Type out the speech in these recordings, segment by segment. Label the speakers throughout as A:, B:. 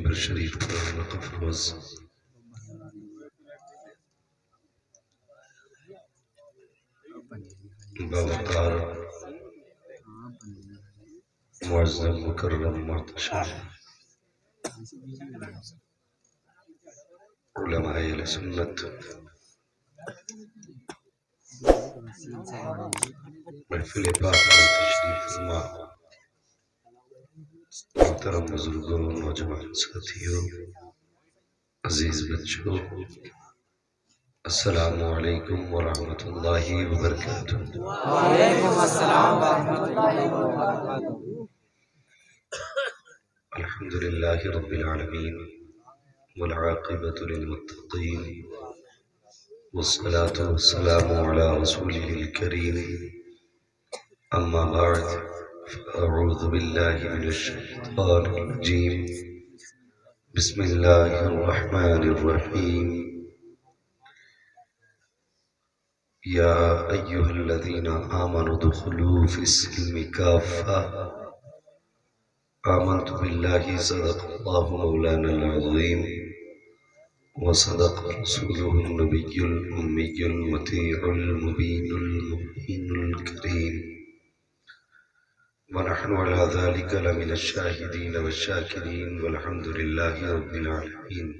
A: ممبر شریف پر وقف باوقار معظم مکرم محتشم علماء اہل سنت محفل پاک میں تشریف فرما محترم بزرگوں نوجوان ساتھیوں عزیز بچوں السلام علیکم ورحمۃ اللہ وبرکاتہ۔
B: وعلیکم السلام ورحمۃ اللہ وبرکاتہ۔
A: الحمد للہ رب العالمین والعاقبۃ للمتقین والصلاة والسلام علی رسولہ الکریم اما بعد فاعوذ باللہ من الشیطان الرجیم بسم اللہ الرحمن الرحیم یا ایہا الذین آمنوا ادخلوا فی السلم کافہ آمنت باللہ صدق اللہ مولانا العظیم وصدق رسوله النبی الأمی المطیع المبین المبین الکریم ونحن على ذلك لمن الشاہدین والشاکرین والحمد للہ رب العالمین۔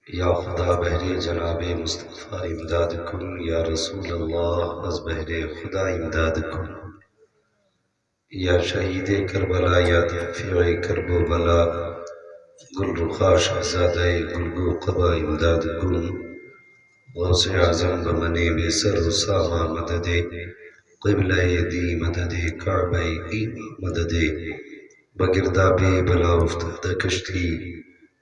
A: یا خدا بہر جناب مصطفیٰ امداد کن، یا رسول اللہ از بہر خدا امداد کن، یا شہید کربلا یا دافع کرب و بلا گل رخا شہزادہ گلگو قبا امداد کن، غوث اعظم بمن بے سر و سامہ مدد، قبلہ دی مدد، کعبہ ایمی مدد، بگرداب بلا افتادہ کشتی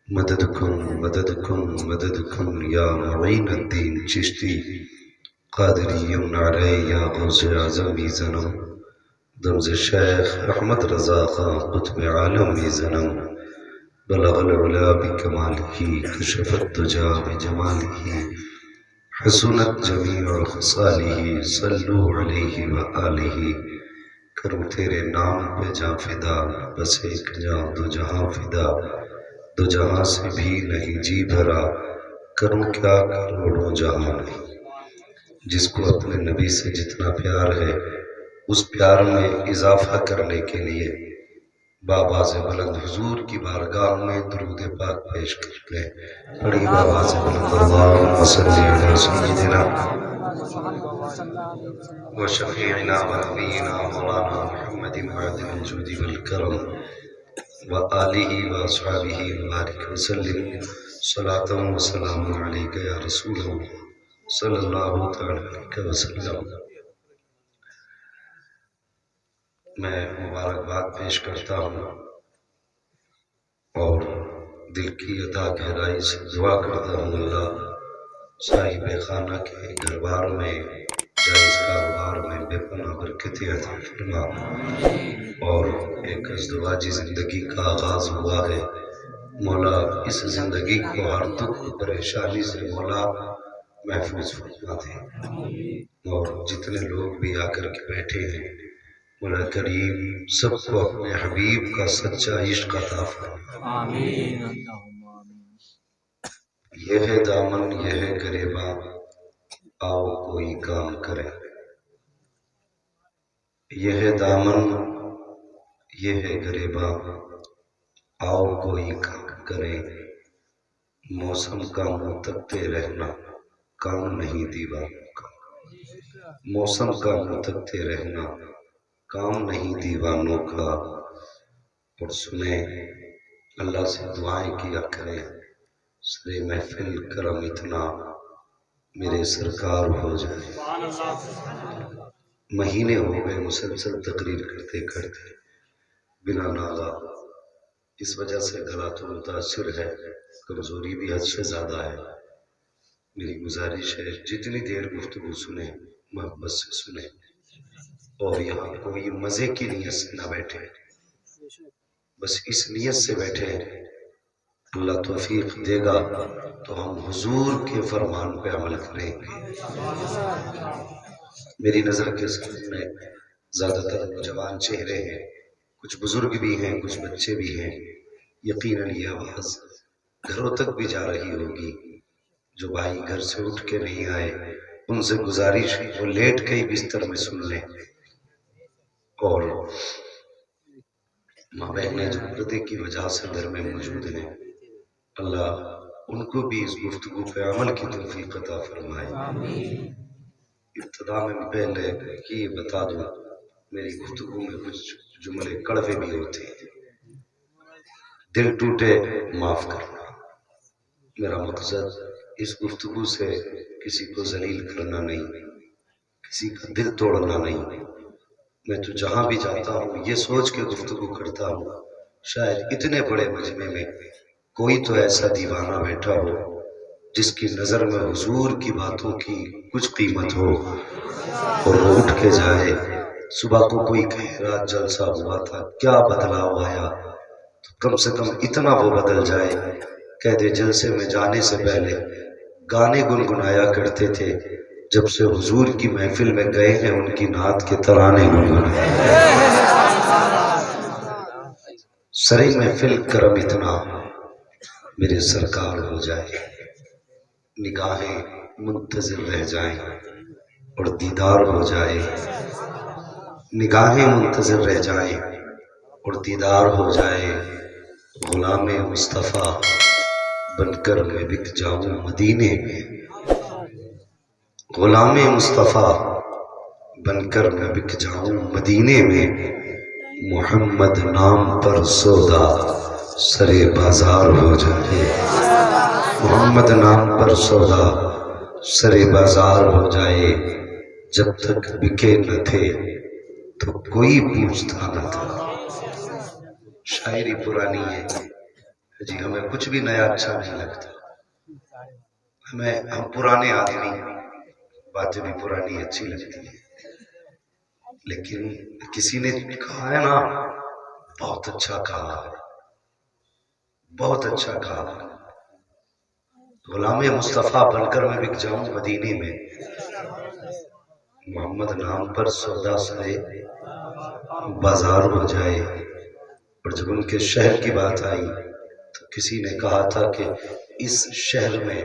A: مدد کن مدد کن مدد کن، یا معین الدین چشتی قادری نعرے یا غوث اعظم بھی زنم، دمز شیخ احمد رضا خان قطب عالم بھی زنم، بلغ العلا بکمالہ کشف الدجا بجمالہ حسنت جمیع خصالہ صلو علیہ وآلہ۔ کروں تیرے نام پہ جاں فدا، بس ایک جاں دو جہاں فدا، دو جہاں سے بھی نہیں جی بھرا، کروں کیا کروڑوں جہاں نہیں۔ جس کو اپنے نبی سے جتنا پیار ہے اس پیار میں اضافہ کرنے کے لیے بآواز بلند حضور کی بارگاہ میں درود پاک پیش کرتے ہیں۔ پڑھی بآواز بلند اللہم صلی علی سیدنا و شفیعنا و نبینا مولانا محمد معدن الجود والکرم وآلہ واصحابہ وبارک وسلم صلاة و سلام علیک یا رسول اللہ صلی اللہ تعالی علیہ وسلم۔ میں مبارکباد پیش کرتا ہوں اور دل کی عطا گہرائی سے دعا کرتا ہوں اللہ صاحب خانہ کے دربار میں جائز کاروبار میں بے پناہ برکتیں عطا فرما، اور ایک ازدواجی زندگی کا آغاز ہوا ہے، مولا اس زندگی کو ہر دکھ پریشانی سے مولا محفوظ فرما دے، اور جتنے لوگ بھی آ کر کے بیٹھے ہیں مولا کریم سب کو اپنے حبیب کا سچا عشق عطا فرما۔
B: آمین اللہم آمین۔
A: یہ ہے دامن یہ ہے گریباں، آؤ کوئی کام کرے، یہ ہے دامن یہ ہے گریباں، آؤ کوئی کام کرے، موسم کا منہ تکتے رہنا کام نہیں دیوانوں کا، موسم کا منہ تکتے رہنا کام نہیں دیوانوں کا، اور سنیں اللہ سے دعائیں کیا کریں، سرے محفل کرم اتنا میرے سرکار ہو جائے۔ مہینے ہو گئے مسلسل تقریر کرتے کرتے بنا ناغہ، اس وجہ سے گلا تو متاثر ہے، کمزوری بھی حد سے زیادہ ہے۔ میری گزارش ہے جتنی دیر گفتگو سنیں محبت سے سنیں، اور یہاں کوئی مزے کی نیت سے نہ بیٹھے، بس اس نیت سے بیٹھے اللہ توفیق دے گا تو ہم حضور کے فرمان پہ عمل کریں گے۔ میری نظر کے سامنے زیادہ تر نوجوان چہرے ہیں، کچھ بزرگ بھی ہیں، کچھ بچے بھی ہیں، یقیناً یہ آواز گھروں تک بھی جا رہی ہوگی۔ جو بھائی گھر سے اٹھ کے نہیں آئے ان سے گزارش ہے وہ لیٹ کے ہی بستر میں سن لیں، اور ماں بہنیں جو پردے کی وجہ سے گھر میں موجود ہیں، اللہ ان کو بھی اس گفتگو پہ عمل کی توفیق عطا فرمائے۔ ابتدا میں پہلے یہ بتا دوں، میری گفتگو میں کچھ جملے کڑوے بھی ہوتے ہیں، دل ٹوٹے معاف کرنا۔ میرا مقصد اس گفتگو سے کسی کو ذلیل کرنا نہیں، کسی کا دل توڑنا نہیں۔ میں تو جہاں بھی جاتا ہوں یہ سوچ کے گفتگو کرتا ہوں، شاید اتنے بڑے مجمع میں کوئی تو ایسا دیوانہ بیٹھا ہو جس کی نظر میں حضور کی باتوں کی کچھ قیمت ہو، اور وہ اٹھ کے جائے۔ صبح کو کوئی کہے رات جلسہ ہوا تھا، کیا بدلاؤ آیا، تو کم سے کم اتنا وہ بدل جائے، کہہ دے جلسے میں جانے سے پہلے گانے گنگنایا کرتے تھے، جب سے حضور کی محفل میں گئے ہیں ان کی نعت کے ترانے گنگنائے۔ سرے محفل کرم اتنا میرے سرکار ہو جائے، نگاہیں منتظر رہ جائیں اور دیدار ہو جائے، نگاہیں منتظر رہ جائیں اور دیدار ہو جائے۔ غلام مصطفیٰ بن کر میں بک جاؤں مدینے میں، غلام مصطفیٰ بن کر میں بک جاؤں مدینے میں، محمد نام پر سودا سرے بازار ہو جائے، محمد نام پر سودا سرے بازار ہو جائے۔ جب تک بکے نہ تھے تو کوئی پوچھتا نہ تھا۔ شاعری پرانی ہے جی، ہمیں کچھ بھی نیا اچھا نہیں لگتا، ہم پرانے آدمی، باتیں بھی پرانی اچھی لگتی ہیں، لیکن کسی نے کہا ہے نا، بہت اچھا کہا، بہت اچھا کہا۔ غلام مصطفیٰ بن کر میں بک جاؤں مدینے میں، محمد نام پر سودا سرے بازار ہو جائے۔ اور جب ان کے شہر کی بات آئی تو کسی نے کہا تھا کہ اس شہر میں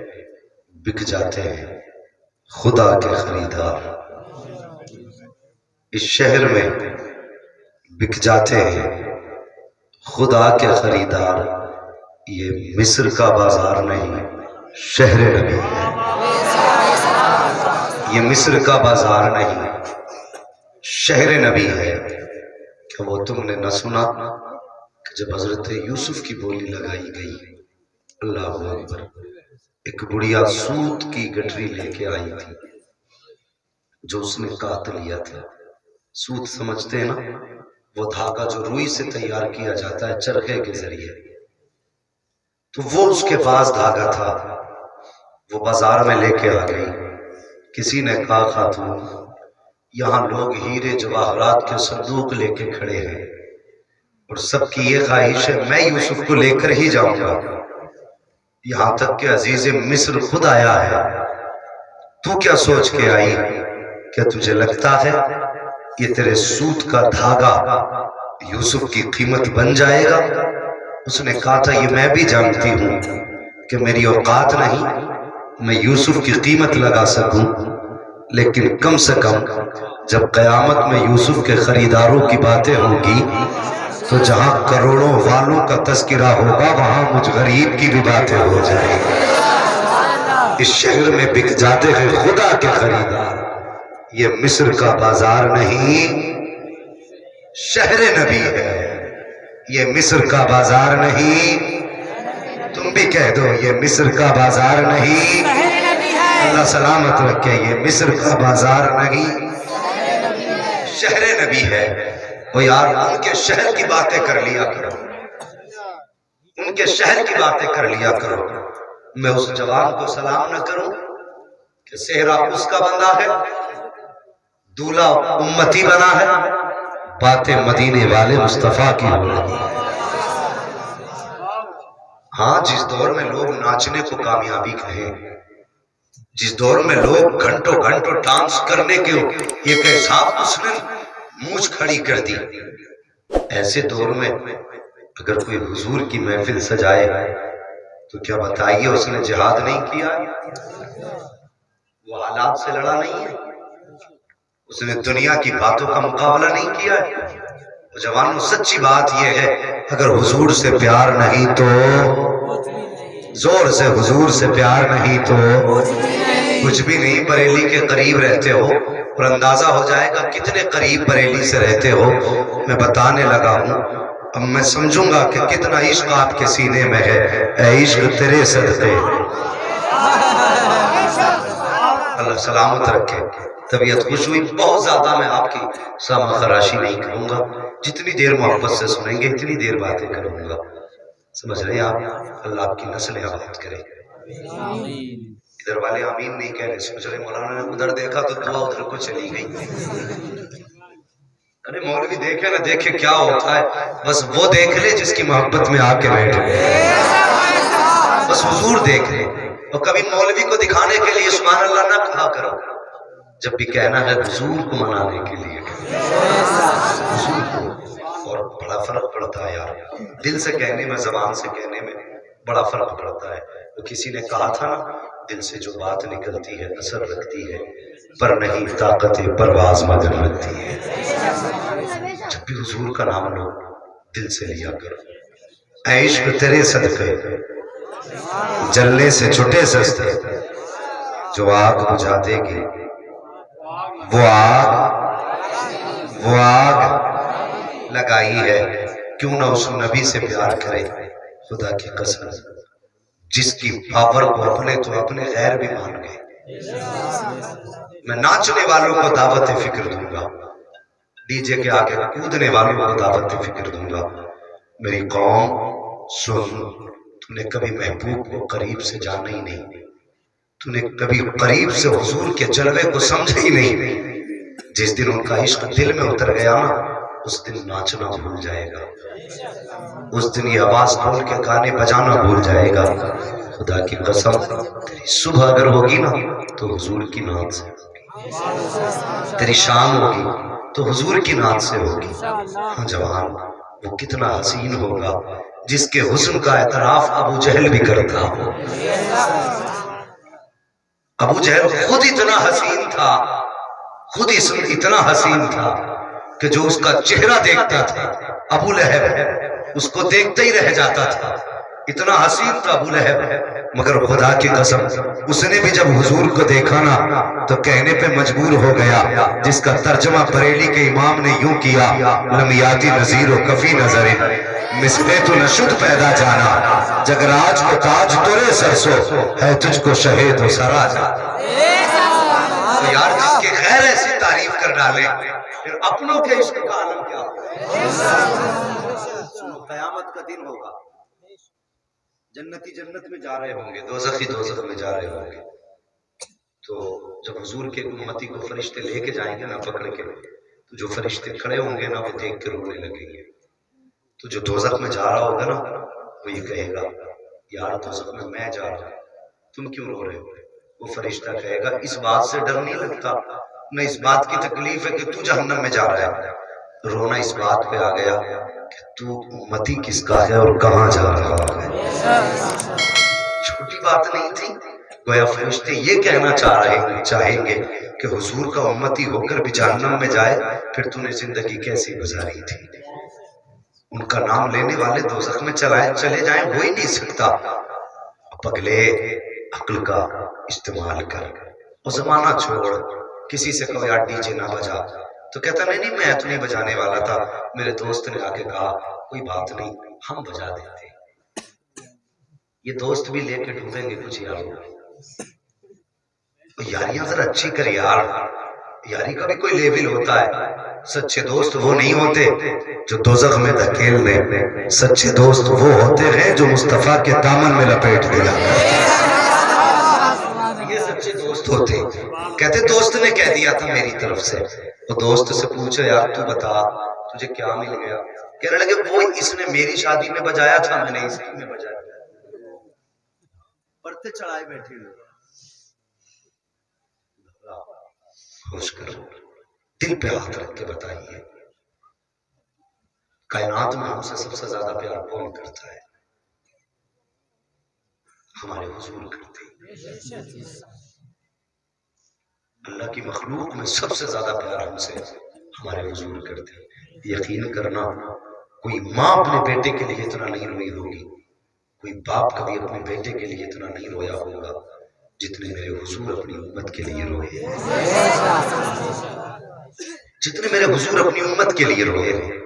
A: بک جاتے ہیں خدا کے خریدار، اس شہر میں بک جاتے ہیں خدا کے خریدار۔ یہ مصر کا بازار نہیں شہر نبی ہے، یہ مصر کا بازار نہیں شہر نبی ہے۔ کہ وہ تم نے نہ سنا کہ جب حضرت یوسف کی بولی لگائی گئی، اللہ اکبر، ایک بڑھیا سوت کی گٹری لے کے آئی تھی جو اس نے کاٹ لیا تھا۔ سوت سمجھتے ہیں نا، وہ دھاگا جو روئی سے تیار کیا جاتا ہے چرخے کے ذریعے، تو وہ اس کے پاس دھاگا تھا، وہ بازار میں لے کے آ گئی۔ کسی نے کہا خاتون یہاں لوگ ہیرے جواہرات کے صندوق لے کے کھڑے ہیں اور سب کی یہ خواہش ہے میں یوسف کو لے کر ہی جاؤں گا، یہاں تک کہ عزیز مصر خود آیا ہے، تو کیا سوچ کے آئی؟ کیا تجھے لگتا ہے یہ تیرے سوت کا دھاگا یوسف کی قیمت بن جائے گا؟ اس نے کہا تھا یہ میں بھی جانتی ہوں کہ میری اوقات نہیں میں یوسف کی قیمت لگا سکوں، لیکن کم سے کم جب قیامت میں یوسف کے خریداروں کی باتیں ہوں گی تو جہاں کروڑوں والوں کا تذکرہ ہوگا وہاں مجھ غریب کی بھی باتیں ہو جائیں گی۔ اس شہر میں بک جاتے ہیں خدا کے خریدار، یہ مصر کا بازار نہیں شہر نبی ہے، یہ مصر کا بازار نہیں، تم بھی کہہ دو یہ مصر کا بازار نہیں، اللہ سلامت رکھے، یہ مصر کا بازار نہیں شہر نبی ہے۔ وہ یار ان کے شہر کی باتیں کر لیا کرو، ان کے شہر کی باتیں کر لیا کرو۔ میں اس جوان کو سلام نہ کروں کہ صحرا اس کا بندہ ہے، دولہا امتی بنا ہے، باتیں مدینے والے مصطفیٰ کی ہو رہی ہیں۔ ہاں جس دور میں لوگ ناچنے کو کامیابی کہیں، جس دور میں لوگ گھنٹوں ڈانس کرنے کے ایک حساب اس نے مونچھ کھڑی کر دی، ایسے دور میں اگر کوئی حضور کی محفل سجائے تو کیا بتائیے اس نے جہاد نہیں کیا؟ وہ حالات سے لڑا نہیں ہے؟ اس نے دنیا کی باتوں کا مقابلہ نہیں کیا ہے؟ جوانوں سچی بات یہ ہے، اگر حضور سے پیار نہیں تو زور سے حضور سے پیار نہیں تو کچھ بھی نہیں۔ بریلی کے قریب رہتے ہو اور اندازہ ہو جائے گا کتنے قریب بریلی سے رہتے ہو۔ میں بتانے لگا ہوں، اب میں سمجھوں گا کہ کتنا عشق آپ کے سینے میں ہے۔ اے عشق تیرے صدقے، اللہ سلامت رکھے، طبیعت خوش ہوئی بہت زیادہ۔ میں آپ کی سامہ خراشی نہیں کروں گا، جتنی دیر محبت سے سنیں گے اتنی دیر باتیں کروں گا، سمجھ رہے آپ؟ اللہ آپ کی نسلیں آباد کرے۔ ادھر والے آمین نہیں کہہ رہے، سمجھ رہے مولانا نے ادھر دیکھا تو دعا ادھر کو چلی گئی۔ ارے مولوی دیکھے نہ دیکھے کیا ہوتا ہے، بس وہ دیکھ لے جس کی محبت میں آ کے بیٹھ گئے، بس حضور دیکھ لے۔ اور کبھی مولوی کو دکھانے کے لیے سبحان اللہ نہ کہا کرو، جب بھی کہنا ہے حضور کو منانے کے لیے حضور کو۔ اور بڑا فرق پڑتا ہے یار، دل سے کہنے میں زبان سے کہنے میں بڑا فرق پڑتا ہے۔ وہ کسی نے کہا تھا نا، دل سے جو بات نکلتی ہے اثر رکھتی ہے، پر نہیں طاقت پرواز مگر رکھتی ہے۔ جب بھی حضور کا نام لو دل سے لیا کرو۔ اے عشق تیرے صدقے، جلنے سے چھٹے سستے، جو آگ بجھا دے گی وہ آگ لگائی ہے۔ کیوں نہ اس نبی سے پیار کرے، خدا کی قسم جس کی پاور کو اپنے تو اپنے غیر بھی مان گئے۔ میں ناچنے والوں کو دعوت فکر دوں گا، ڈی جے کے آگے کودنے والوں کو دعوت فکر دوں گا۔ میری قوم سن، تو نے کبھی محبوب کو قریب سے جانا ہی نہیں، تو نے کبھی قریب سے حضور کے جلوے کو سمجھا ہی نہیں۔ جس دن ان کا عشق دل میں اتر گیا نا، اس دن ناچنا بھول جائے گا، اس دن یہ آواز کھول کے گانے بجانا بھول جائے گا۔ خدا کی قسم تیری صبح اگر ہوگی نا تو حضور کی نعت سے، تیری شام ہوگی تو حضور کی نعت سے ہوگی۔ ہاں جوان، وہ کتنا حسین ہوگا جس کے حسن کا اعتراف ابو جہل بھی کرتا ہو۔ ابو جہل خود اتنا حسین تھا، خود اتنا حسین تھا کہ جو اس کا چہرہ دیکھتا تھا ابو لہب اس کو دیکھتا ہی رہ جاتا تھا، اتنا حسین تھا ابو لہب۔ مگر خدا کی قسم اس نے بھی جب حضور کو دیکھا نا تو کہنے پہ مجبور ہو گیا، جس کا ترجمہ بریلی کے امام نے یوں کیا، لمیاتی نظیر و کفی نظر مسلے تو نشد پیدا جانا، جگراج کو تاج تورے سرسو ہے تجھ کو شہید و سرا جانا۔ تو یار جس کے غیر ایسی تعریف کر ڈالے پھر اپنوں کے عشق کا عالم کیا ہوگا؟ سنو، قیامت کا دن ہوگا، جنتی جنت میں جا رہے ہوں گے، دوزخی دوزخ میں جا رہے ہوں گے، تو جب حضور کے امتی کو فرشتے لے کے جائیں گے نا پکڑ کے، تو جو فرشتے کھڑے ہوں گے نا وہ دیکھ کے رونے لگیں گے۔ تو جو دوزخ میں جا رہا ہوگا نا وہ یہ کہے گا، یار دوزخ میں جا رہا ہوں، تم کیوں رو رہے ہو؟ وہ فرشتہ کہے گا، اس بات سے ڈر نہیں لگتا، نہ اس بات کی تکلیف ہے کہ تو جہنم میں جا رہا ہے، رونا اس بات پہ آ گیا کہ تو امتی کس کا ہے اور کہاں جا رہا ہے۔ چھوٹی بات نہیں تھی، گویا فرشتے یہ کہنا چاہیں گے کہ حضور کا امتی ہو کر بھی جہنم میں جائے، پھر تو نے زندگی کیسی گزاری تھی۔ ان کا نام لینے والے دوزخ میں چلے جائیں ہو ہی نہیں سکتا۔ پگلے عقل کا استعمال کر، وہ زمانہ چھوڑ، کسی سے کہو یار ڈی جے نہ بجا، تو کہتا نہیں میں تو نہیں بجانے والا تھا، میرے دوست نے آ کے کہا کوئی بات نہیں ہم بجا دیتے۔ یہ دوست بھی لے کے ڈوبیں گے کچھ یاروں۔ یاریاں ذرا اچھی کر یار، یاری کا بھی کوئی لیول ہوتا ہے۔ سچے دوست وہ نہیں ہوتے جو دوزخ میں دھکیل دیں، سچے دوست وہ ہوتے ہیں جو مصطفیٰ کے دامن میں لپیٹ دیا۔ یہ سچے دوست ہوتے۔ کہتے دوست نے کہہ دیا تھا میری طرف سے، وہ دوست سے پوچھا یار تو بتا تجھے کیا مل گیا؟ کہنے لگے وہ اس نے میری شادی میں بجایا تھا، میں نے اس کی میں بجایا۔ پڑھتے چڑھائے بیٹھے ہوئے، خوش کرو، دل پہ ہاتھ رکھ کے بتائیے کائنات میں ہم سے سب سے زیادہ پیار کون کرتا ہے؟ ہمارے حضور کرتے ہیں۔ اللہ کی مخلوق میں سب سے زیادہ پیار ہم سے ہمارے حضور کرتے ہیں۔ یقین کرنا، کوئی ماں اپنے بیٹے کے لیے اتنا نہیں روئی ہوگی، کوئی باپ کبھی اپنے بیٹے کے لیے اتنا نہیں رویا ہوگا جتنے میرے حضور اپنی امت کے لیے روئے ہیں، جتنے میرے حضور اپنی امت کے لیے روئے ہیں۔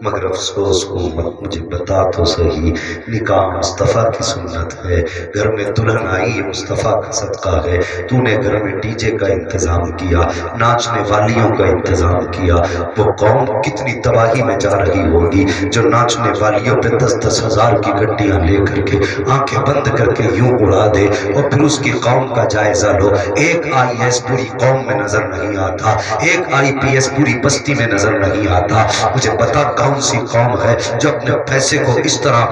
A: مگر افسوس امت مجھے بتا تو صحیح، نکاح مصطفیٰ کی سنت ہے، گھر میں دلہن آئی یہ مصطفیٰ کا صدقہ ہے، تو نے گھر میں ڈی جے کا انتظام کیا، ناچنے والیوں کا انتظام کیا، وہ قوم کتنی تباہی میں جا رہی ہوگی جو ناچنے والیوں پہ 10-10 ہزار کی گڈیاں لے کر کے آنکھیں بند کر کے یوں اڑا دے، اور پھر اس کی قوم کا جائزہ لو۔ ایک آئی ایس پوری قوم میں نظر نہیں آتا، ایک آئی پی ایس پوری بستی میں نظر نہیں آتا، مجھے بتا کون سی قوم ہے جو اپنے پیسے کو اس طرح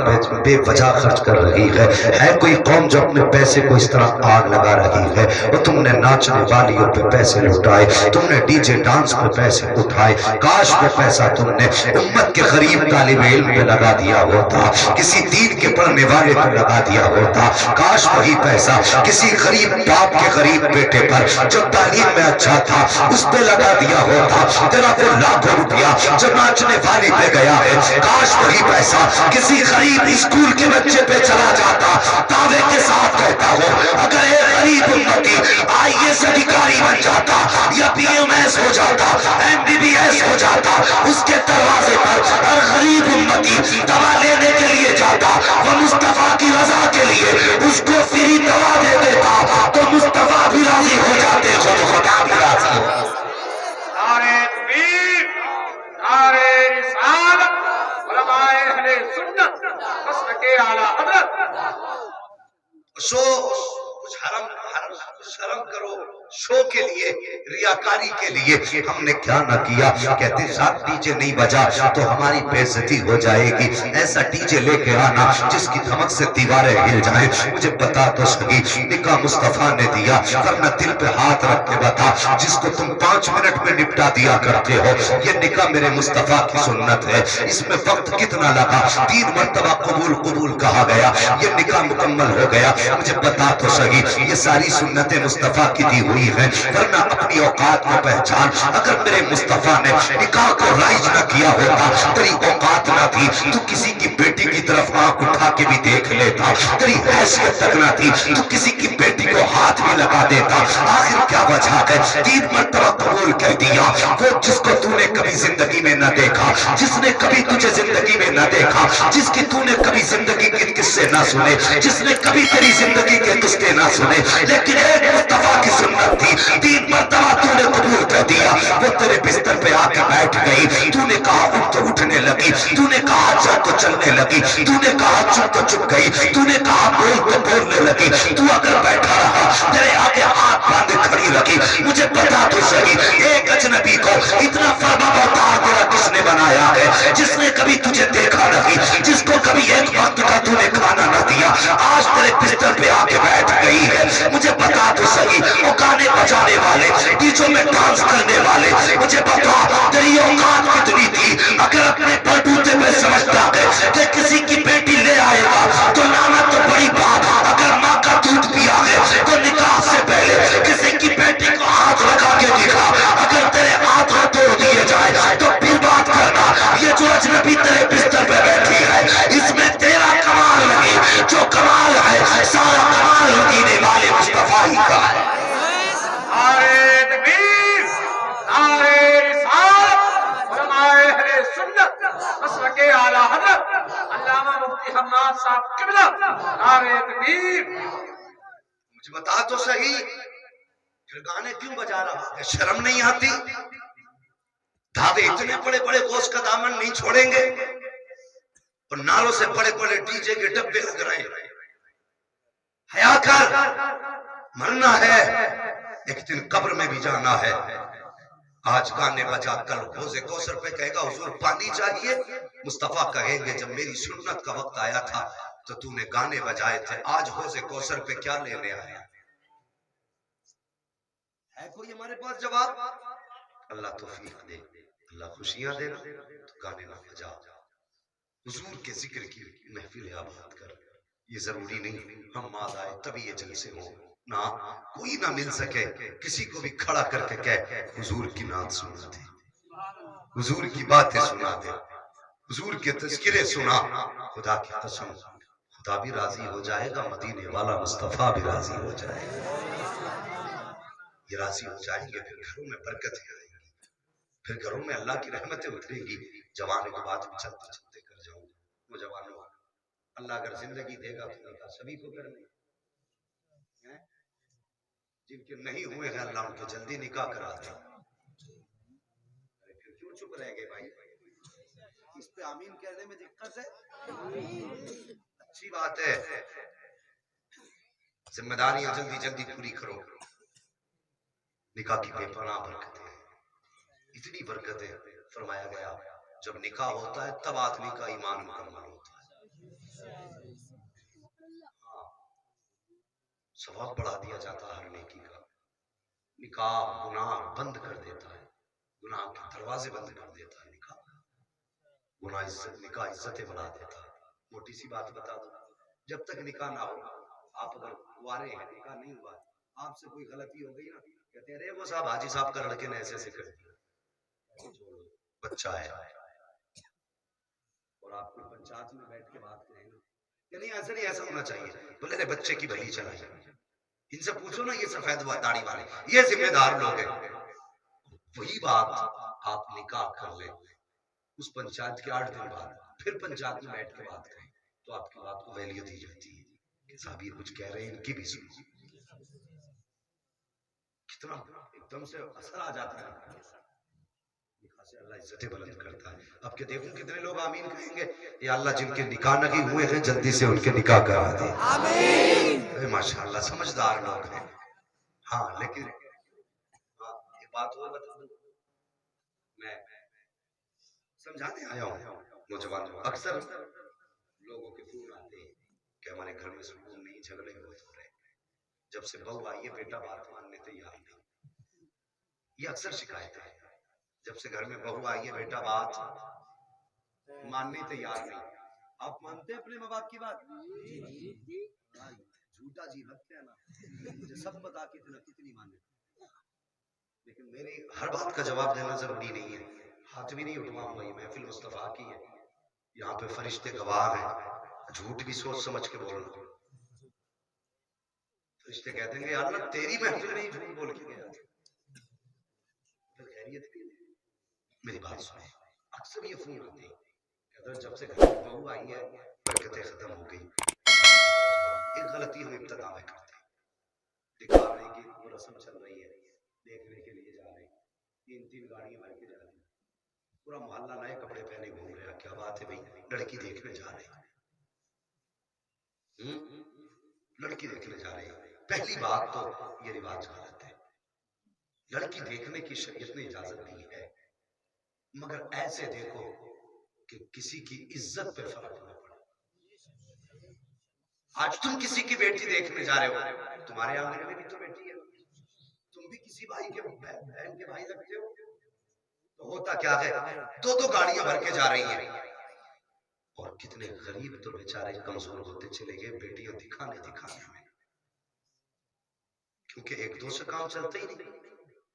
A: بے وجہ خرچ کر رہی ہے کوئی قوم جو اپنے پیسے کو اس طرح آگ لگا رہی ہے؟ اور تم نے ناچنے والیوں پہ پیسے لٹائے، تم نے ڈی جے ڈانس پہ پیسے اٹھائے، کاش وہ پیسہ تم نے امت کے غریب طالب علم پہ لگا دیا ہوتا، کسی دین کے پڑھنے والے پہ لگا دیا ہوتا، کاش وہی پیسہ کسی غریب باپ کے غریب بیٹے پر جو تعلیم میں اچھا تھا اس پہ لگا دیا ہوتا، تیرا وہ لاکھوں روپیہ جو ناچنے والی پہ گیا ہے، کاش وہی پیسہ کسی غریب اسکول کے بچے پہ چلا جاتا۔ دعوے کے ساتھ کہتا ہوں، اگر ایک غریب امتی آئی ایس ادھیکاری بن جاتا یا پی ایم ایس ہو جاتا، ایم بی بی ایس ہو جاتا، اس کے دروازے پر ہر غریب امتی دوا لینے کے لیے جاتا، وہ مصطفیٰ کی رضا کے لیے اس کو فری دوا دے دیتا تو مصطفیٰ بھی راضی ہو جاتے، خود خدا بھی راضی ہو۔
C: نعرہ تکبیر، نعرہ رسالت، علماء اہل سنت، مسلک اعلی حضرت۔
A: شو کچھ شرم کرو، شو کے لیے، ریاکاری کے لیے ہم نے کیا نہ کیا، کہتے ساتھ ڈی جے نہیں بجا تو ہماری بے عزتی ہو جائے گی، ایسا ڈی جے لے کے آنا جس کی دھمک سے دیواریں ہل جائیں۔ مجھے بتا تو صحیح، نکاح مصطفیٰ نے دیا، ورنہ دل پہ ہاتھ رکھ کے بتا، جس کو تم 5 منٹ میں نپٹا دیا کرتے ہو، یہ نکاح میرے مصطفیٰ کی سنت ہے، اس میں وقت کتنا لگا، 3 مرتبہ قبول قبول کہا گیا، یہ نکاح مکمل ہو گیا۔ مجھے بتا تو صحیح، یہ ساری سنتیں مصطفیٰ کی دی ہوئی ہیں، ورنہ اپنی اوقات کو پہچان، اگر میرے مصطفیٰ نے نکاح کو رائج نہ کیا ہوتا، تیری اوقات نہ تھی، تو کسی کی بیٹی کی طرف آنکھ اٹھا کے بھی دیکھ لیتا، تیری حیثیت تک نہ تھی، تو کسی کی بیٹی کو ہاتھ بھی لگا دیتا۔ آخر کیا وجہ ہے؟ 3 مرتبہ قبول کہہ دیا، وہ جس کو تو نے کبھی زندگی میں نہ دیکھا، جس نے کبھی تجھے زندگی میں نہ دیکھا، جس کی تو نے کبھی زندگی کے قصے نہ سنے، جس نے کبھی تیری زندگی کے قصے نہ سنے، لیکن ایک مصطفیٰ کی سنت تھی، 3 مرتبہ تو نے قبول کر دیا، وہ تیرے بستر پہ آ کے بیٹھ گئی، تو نے کہا اٹھ تو اٹھنے لگی، تو نے کہا چل تو چلنے لگی، تو نے کہا چپ تو چپ گئی، تو نے کہا بول تو بولنے لگی، تو اگر بیٹھا رہا تیرے آگے ہاتھ باندھے کھڑی رکھی۔ مجھے بتا تو صحیح، ایک اجنبی کو اتنا فرما بردار تیرا کس نے بنایا ہے، جس نے کبھی تجھے دیکھا نہیں، جس کو کبھی ایک وقت کا تو نے کھانا نہ دیا، آج تیرے بستر پہ آ کے بیٹھ گئی ہے۔ مجھے بتا تو صحیح، وہ گانے بجانے والے، ڈیجوں میں ڈانس کرنے والے، مجھے بتا تیری اوقات کتنی تھی؟ اگر اپنے بلبوتے پہ سمجھتا ہے کہ کسی کی بیٹی لے آئے گا تو لعنت تو بڑی بات، اگر ماں کا دودھ پیا ہے تو نکاح سے پہلے کسی کی بیٹی کو ہاتھ لگا کے دکھا، اگر تیرے ہاتھ توڑ دیے جائے تو پھر بات کرنا، یہ جو اجنبی تیرے بستر پہ بیٹھی ہے اس میں تیرا کمال نہیں، جو کمال ہے سارا کمال مدینے والے مصطفیٰ ہی کا ہے۔
C: نعرہ تکبیر، نعرہ رسالت، علماء اہل سنت، مسلک اعلی حضرت، علامہ مفتی حماد صاحب قبلہ، نعرہ تکبیر۔
A: مجھے بتا تو صحیح، پھر گانے کیوں بجا رہا ہے؟ شرم نہیں آتی؟ دھاوے اتنے بڑے بڑے غوث کا دامن نہیں چھوڑیں گے، اور نالوں سے بڑے بڑے ڈی جے کے ڈبے لگ رہے ہیں۔ حیا کر، مرنا ہے ایک دن قبر میں بھی جانا ہے۔ آج گانے بجا، کل حوض کوثر پہ کہے گا حضور پانی چاہیے، مصطفیٰ کہیں گے جب میری سنت کا وقت آیا تھا تو تو نے گانے بجائے تھے، آج حوض کوثر پہ کیا لینے آیا ہے؟ کوئی ہمارے پاس جواب؟ اللہ توفیق دے، اللہ خوشیاں دے، تو گانے نہ بجا، حضور کے ذکر کی محفل آباد کر. یہ ضروری نہیں ہم مال آئے تبھی یہ جلسے ہوں، نہ کوئی نہ مل سکے کسی کو بھی کھڑا کر کے کہے حضور کی نعت سنا دے، حضور کی باتیں سنا دے، حضور کے تذکرے سنا. خدا کی قسم خدا بھی راضی ہو جائے گا، مدینے والا مصطفیٰ بھی راضی ہو جائے گا. یہ راضی ہو جائیں گے، پھر گھروں میں برکتیں آئیں گی، پھر گھروں میں اللہ کی رحمتیں اتریں گی. جوانوں کی بات میں چلتے چلتے کر جاؤں. نوجوانوں اللہ اگر زندگی دے گا تو نکاح سبھی کو کرنے، جن کے نہیں ہوئے ہیں اللہ ان کو جلدی نکاح کرا دے. پھر کیوں چپ رہ گئے بھائی؟ اس پہ آمین کہنے میں دقت ہے؟ اچھی بات ہے، ذمہ داریاں جلدی جلدی پوری کرو. نکاح کی بے پناہ برکتیں ہیں، اتنی برکتیں. فرمایا گیا جب نکاح ہوتا ہے تب آدمی کا ایمان مکمل ہوتا ہے. ثواب بڑھا دیا جاتا ہے ہر نیکی کا. نکاح گناہ بند کر دیتا ہے، گناہ کے دروازے بند کر دیتا ہے. نکاح عزتیں بڑھا دیتا ہے. موٹی سی بات بتا دو، جب تک نکاح نہ ہو، آپ اگر وارے ہیں نکاح نہیں ہوا، آپ سے کوئی غلطی ہو گئی نا، کہتے ہیں وہ صاحب حاجی صاحب کا لڑکے نے ایسے ایسے کر دیا، بچہ ہے. اور آپ کو پنچایت میں بیٹھ کے بات کریں نا کہ نہیں ایسا نہیں، ایسا ہونا چاہیے. بولے بچے کی بھلی چلائی. ان سے پوچھو نا، یہ سفید داڑھی والے یہ ذمہ دار لوگ ہیں. وہی بات آپ نکاح کر لیں، اس پنچایت کے 8 دن بعد پھر پنچایت میں بیٹھ کے بات کریں تو آپ کی بات کو ویلیو دی جاتی ہے کہ صاحب یہ کچھ کہہ رہے ہیں، ان کی بھی سنو. کتنا ایک دم سے اثر آ جاتا ہے. نکاح سے اللہ عزتیں بلند کرتا ہے. اب کے دیکھوں کتنے لوگ آمین کہیں گے. یا اللہ جن کے نکاح نہیں ہوئے ہیں جلدی سے ان کے نکاح کرا دے. آمین. ماشاءاللہ سمجھدار لوگ ہیں. ہاں لیکن یہ بات اور بتا دوں، میں سمجھانے آیا ہوں نوجوانوں. اکثر لوگوں کے فون آتے ہیں کہ ہمارے گھر میں سکون نہیں، جھگڑے بہت ہو رہے ہیں، جب سے بہو آئی ہے بیٹا بات ماننے تیار نہیں. یہ اکثر شکایت ہے. جب سے گھر میں بہو آئی ہے بیٹا بات ماننے تیار نہیں. آپ مانتے ہیں اپنے ماں باپ کی بات؟ جھوٹا جی مت کہنا، مجھے سب بتا کتنی مانے. لیکن میری ہر بات کا جواب دینا ضروری نہیں ہے. ہاتھ بھی نہیں اٹھواؤں گا، یہ محفل مصطفیٰ کی ہے، یہاں پہ فرشتے گواہ ہیں. جھوٹ بھی سوچ سمجھ کے بولنا. فرشتے کہتے ہیں کہ یا اللہ تیری محفل نہیں جھوٹ بول کے گیا. خیریت بھی نہیں. میری بات سنیں، اکثر یہ فون آتے ہیں کہ جب سے گھر میں بہو آئی ہے برکتیں ختم ہو گئی. ایک غلطی ہم ابتدا میں کرتے ہیں، دکھا رہے ہیں کہ وہ رسم چل رہی ہے، دیکھنے کے لیے جا رہے ہیں، 3 گاڑیاں بھر کے جا رہی ہیں، پورا محلہ نئے کپڑے پہنے گھوم رہا. کیا بات ہے بھائی؟ لڑکی دیکھنے جا رہے ہیں. لڑکی دیکھنے جا رہے ہیں. پہلی بات تو یہ رواج غلط ہے. لڑکی دیکھنے کی شریعت میں اجازت نہیں ہے، مگر ایسے دیکھو کہ کسی کی عزت پہ فرق نہ پڑے. آج تم کسی کی بیٹی دیکھنے جا رہے ہو، تمہارے آنگن میں بھی تو بیٹی ہے، تم بھی کسی بھائی کے بہن کے بھائی لگتے ہو. تو ہوتا کیا ہے، 2 گاڑیاں بھر کے جا رہی ہیں. اور کتنے غریب تو بیچارے کمزور ہوتے چلے گئے بیٹیاں دکھانے میں، کیونکہ 1-2 سے کام چلتا ہی نہیں.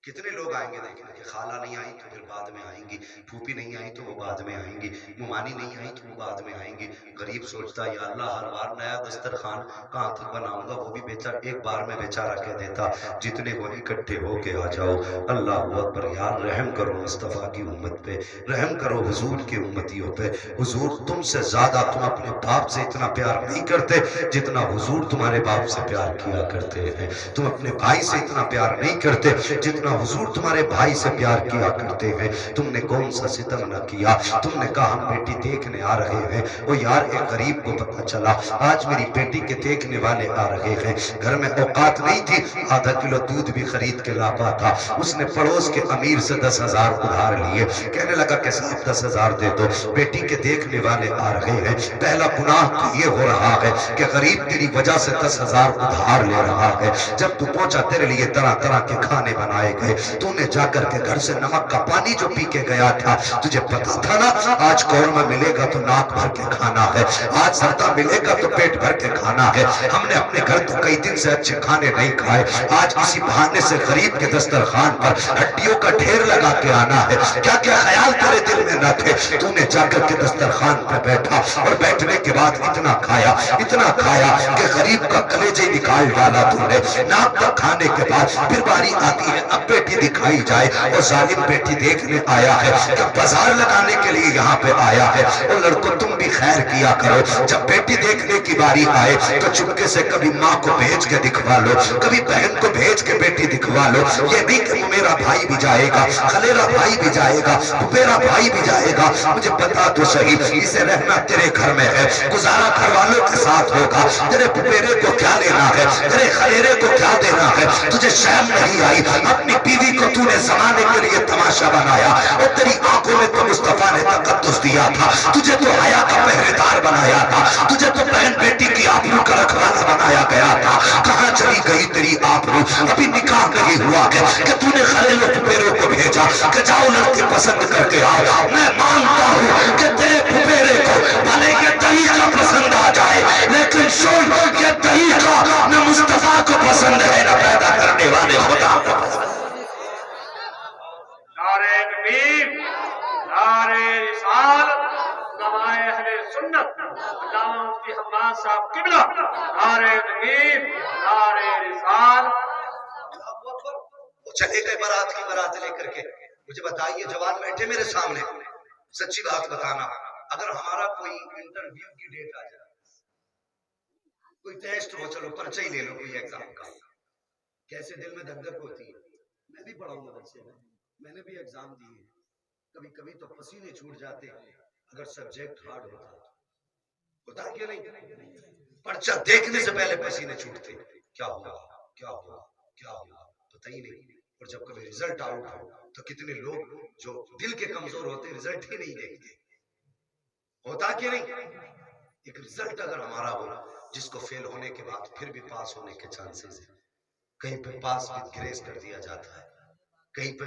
A: کتنے لوگ آئیں گے دیکھنے کہ خالہ نہیں آئی تو پھر بعد میں آئیں گی، پھوپھی نہیں آئی تو وہ بعد میں آئیں گی، ممانی نہیں آئی تو وہ بعد میں آئیں گی. غریب سوچتا یا اللہ ہر بار نیا دسترخوان کہاں تک بناؤں گا. وہ بھی بیچارہ ایک بار میں بیچارہ کہہ دیتا جتنے وہ اکٹھے ہو کے آ جاؤ. اللہ اکبر. یار رحم کرو مصطفیٰ کی امت پہ، رحم کرو حضور کی امتیوں پہ. حضور تم سے زیادہ تم اپنے باپ سے اتنا پیار نہیں کرتے جتنا حضور تمہارے باپ سے پیار کیا کرتے ہیں. تم اپنے بھائی سے اتنا پیار نہیں کرتے جتنا حضور تمہارے بھائی سے پیار کیا کرتے ہیں. تم نے کون سا ستم نہ کیا. تم نے کہا ہم بیٹی دیکھنے آ رہے ہیں. وہ یار ایک غریب کو پتہ چلا آج میری بیٹی کے دیکھنے والے آ رہے ہیں. گھر میں اوقات نہیں تھی، آدھا کلو دودھ بھی خرید کے لاپا تھا. اس نے پڑوس کے امیر سے 10,000 ادھار لیے. کہنے لگا کہ صاحب 10,000 دے دو، بیٹی کے دیکھنے والے آ رہے ہیں. پہلا گناہ تو یہ ہو رہا ہے کہ غریب تیری وجہ سے 10,000 ادھار لے رہا ہے. جب تو پہنچا تیرے لیے طرح طرح کے کھانے بنائے گئے، گئے. تو نے جا کر کے گھر سے نمک کا پانی جو پی کے گیا تھا, تجھے پتا تھا نا آج قورمہ ملے گا تو ناک بھر کے کھانا ہے, آج سرتا ملے گا تو پیٹ بھر کے کھانا ہے. ہم نے اپنے گھر تو کئی دن سے اچھے کھانے نہیں کھائے, آج کسی بہانے سے غریب کے دسترخوان پر ہڈیوں کا ڈھیر لگا کے آنا ہے. کیا کیا خیال تیرے دل میں نہ تھے؟ تو نے جا کر کے دسترخوان پر بیٹھا اور بیٹھنے کے بعد اتنا کھایا کہ غریب کا کلیجے نکال ڈالا تو نے. ناک تک کھانے کے بعد پھر باری آتی ہے اب بیٹی دکھائی جائے, اور ظالم بیٹی دیکھنے آیا ہے کہ بازار لگانے کے لیے یہاں پہ آیا ہے. اور لڑکوں تم بھی خیر کیا کرو, جب بیٹی دیکھنے کی باری آئے تو چپکے سے کبھی ماں کو بھیج کے دکھوا لو, کبھی بہن کو بھیج کے بیٹی دکھوا لو. یہ نہیں کہ میرا بھائی بھی جائے گا, خلیرا بھائی بھی جائے گا, پپیرا بھائی بھی جائے گا. مجھے بتا تو صحیح, اسے رہنا تیرے گھر میں ہے, گزارا گھر والوں کے ساتھ ہوگا. تیرے پپیرے کو کیا لینا ہے, تیرے خلیرے کو کیا دینا ہے؟ تجھے شرم نہیں آئی؟ اپنی بیوی کو تو نے زمانے کے لیے تماشا بنایا, اور تیری آنکھوں میں تو مصطفیٰ نے تقدس دیا تھا, تجھے تو حیا کا پہرے دار بنایا تھا, تجھے تو بہن بیٹی کی آبرو کا رکھوالا بنایا گیا تھا. کہاں چلی گئی تیری آبرو؟ ابھی نکاح نہیں ہوا کہ تو نے خلیلوں پپیروں کو بھیجا کہ جاؤ لڑکے پسند کر کے آؤ. میں مانتا ہوں کہ تیرے پپیرے کو بھلے یہ طریقہ پسند آ جائے, لیکن سن یہ طریقہ نہ مصطفیٰ کو پسند ہے نہ پیدا کرنے والے خدا کو پسند.
C: نعرہ تکبیر, نعرہ رسالت, علماء اہل سنت, علامہ مفتی حماد صاحب قبلہ, نعرہ تکبیر, نعرہ رسالت.
A: وہ چلے گئے بارات کی بارات لے کر کے. مجھے بتائیے جوان بیٹھے میرے سامنے, سچی بات بتانا, اگر ہمارا کوئی انٹرویو کی ڈیٹ آ جائے, کوئی ٹیسٹ ہو, چلو پرچہ ہی لے لو کوئی ایگزام کا, کیسے دل میں دھک دھک ہوتی ہے. میں بھی پڑھا ہوں مدرسے میں, میں نے بھی ایگزام دیے, کبھی کبھی تو پسینے چھوٹ جاتے اگر سبجیکٹ ہارڈ ہوتا کہ نہیں. پرچہ دیکھنے سے پہلے پسینے چھوٹتے, کیا ہوا کیا ہوا کیا ہوا پتہ ہی نہیں. اور جب کبھی رزلٹ آؤٹ ہو تو کتنے لوگ جو دل کے کمزور ہوتے رزلٹ ہی نہیں دیکھتے. ہوتا کہ نہیں؟ ایک رزلٹ اگر ہمارا ہو جس کو فیل ہونے کے بعد پھر بھی پاس ہونے کے چانسز ہیں, کہیں پہ پاس وتھ گریس کر دیا جاتا ہے, کہیں پہ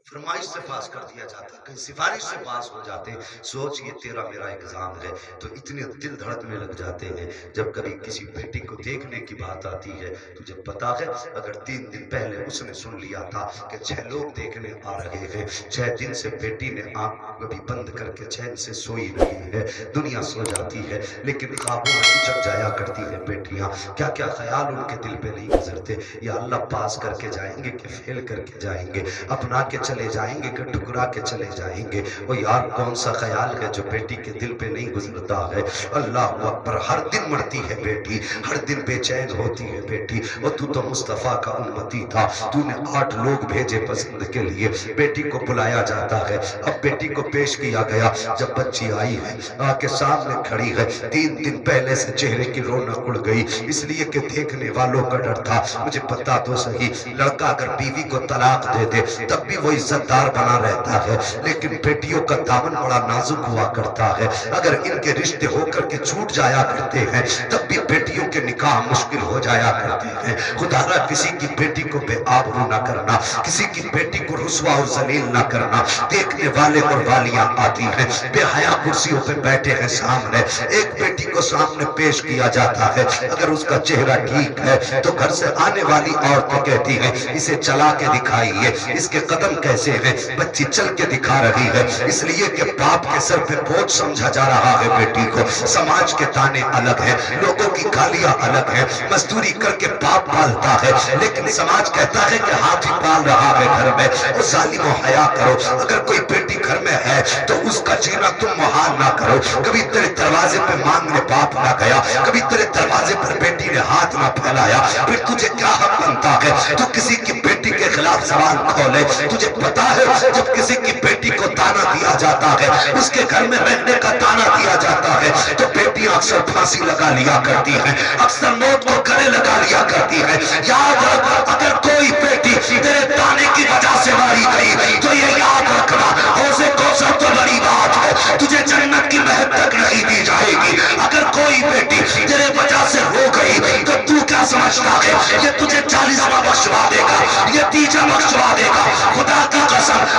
A: فرمائش سے پاس کر دیا جاتا ہے, کہیں سفارش سے پاس ہو جاتے. سوچ یہ تیرا میرا ایگزام ہے تو اتنے دل دھڑکنے لگ جاتے ہیں. جب کبھی کسی بیٹی کو دیکھنے کی بات آتی ہے, تجھے پتا ہے اگر 3 دن پہلے اس نے سن لیا تھا کہ 6 لوگ دیکھنے آ رہے ہیں, 6 دن سے بیٹی نے آنکھ کبھی بند کر کے چین سے سوئی نہیں ہے. دنیا سو جاتی ہے لیکن خوابوں میں اچک جایا کرتی ہے بیٹیاں. کیا کیا خیال ان کے دل پہ نہیں گزرتے, یا اللہ پاس کر کے جائیں گے کہ فیل کر کے جائیں گے, اپنا کے چلے جائیں گے کہ ٹکرا کے چلے جائیں گے. وہ یار کون سا خیال ہے جو بیٹی کے دل پہ نہیں گزرتا ہے. اللہ اکبر, ہر دن مرتی ہے بیٹی, ہر دن بے چین ہوتی ہے بیٹی. اور تو مصطفیٰ کا امتی تھا, تو نے 8 لوگ بھیجے پسند کے لیے. بیٹی کو بلایا جاتا ہے, اب بیٹی کو پیش کیا گیا. جب بچی آئی ہے آ کے سامنے کھڑی ہے, 3 دن پہلے سے چہرے کی رونق اڑ گئی, اس لیے کہ دیکھنے والوں کا ڈر تھا. مجھے پتا تو صحیح, لڑکا اگر بیوی کو طلاق دے دے تب بھی وہ عزت دار بنا رہتا ہے, لیکن بیٹیوں کا دامن بڑا نازک ہوا کرتا ہے. اگر ان کے رشتے ہو کر کے چھوٹ جایا کرتے ہیں تب بھی بیٹیوں کے نکاح مشکل ہو جایا کرتے ہیں. خدا را کسی کی بیٹی کو بے آبرو نہ کرنا, کسی کی بیٹی کو رسوا اور ذلیل نہ کرنا. دیکھنے والے اور والیاں آتی ہیں, بے حیا کرسیوں پہ بیٹھے ہیں سامنے. ایک بیٹی کو سامنے پیش کیا جاتا ہے, اگر اس کا چہرہ ٹھیک ہے تو گھر سے آنے والی عورتیں کہتی ہیں اسے چلا کے دکھائیے, اس کے قدم کیسے ہیں. بچی چل کے دکھا رہی ہے, اس لیے کہ باپ کے سر پہ بوجھ سمجھا جا رہا ہے بیٹی کو. سماج کے تانے الگ ہیں, لوگوں کی گالیاں الگ ہیں, مزدوری کر کے باپ پالتا ہے لیکن سماج کہتا ہے کہ ہاتھ ہی پال رہا ہے گھر میں. اور ظالم و حیا کرو, اگر کوئی بیٹی گھر میں ہے تو اس کا جینا تم محال نہ کرو. کبھی تیرے دروازے پہ مانگنے باپ نہ گیا, کبھی تیرے دروازے پر بیٹی نے ہاتھ نہ پھیلایا, پھر تجھے کیا حق بنتا ہے تو کسی کی بیٹی کے خلاف زبان کھولے. تجھے پتا ہے جب کسی کی بیٹی کو تانا دیا جاتا ہے, اس کے گھر میں رہنے کا تانا دیا جاتا ہے, تو بیٹیاں اکثر پھانسی لگا لیا کرتی ہیں, اکثر موت کو گلے لگا لیا کرتی ہیں. یاد رکھ, اگر کوئی بیٹی تیرے تانے کی وجہ سے ماری گئی تو یہ یاد رکھنا, حوض کوثر تو بڑی بات ہے, تجھے جنت کی مہک تک نہیں دی جائے گی. اگر کوئی بیٹی تیرے وجہ سے ہو گئی تو تو کیا سمجھتا ہے یہ تجھے 40واں بخشوا دے گا, یہ 30واں بخشوا دے گا,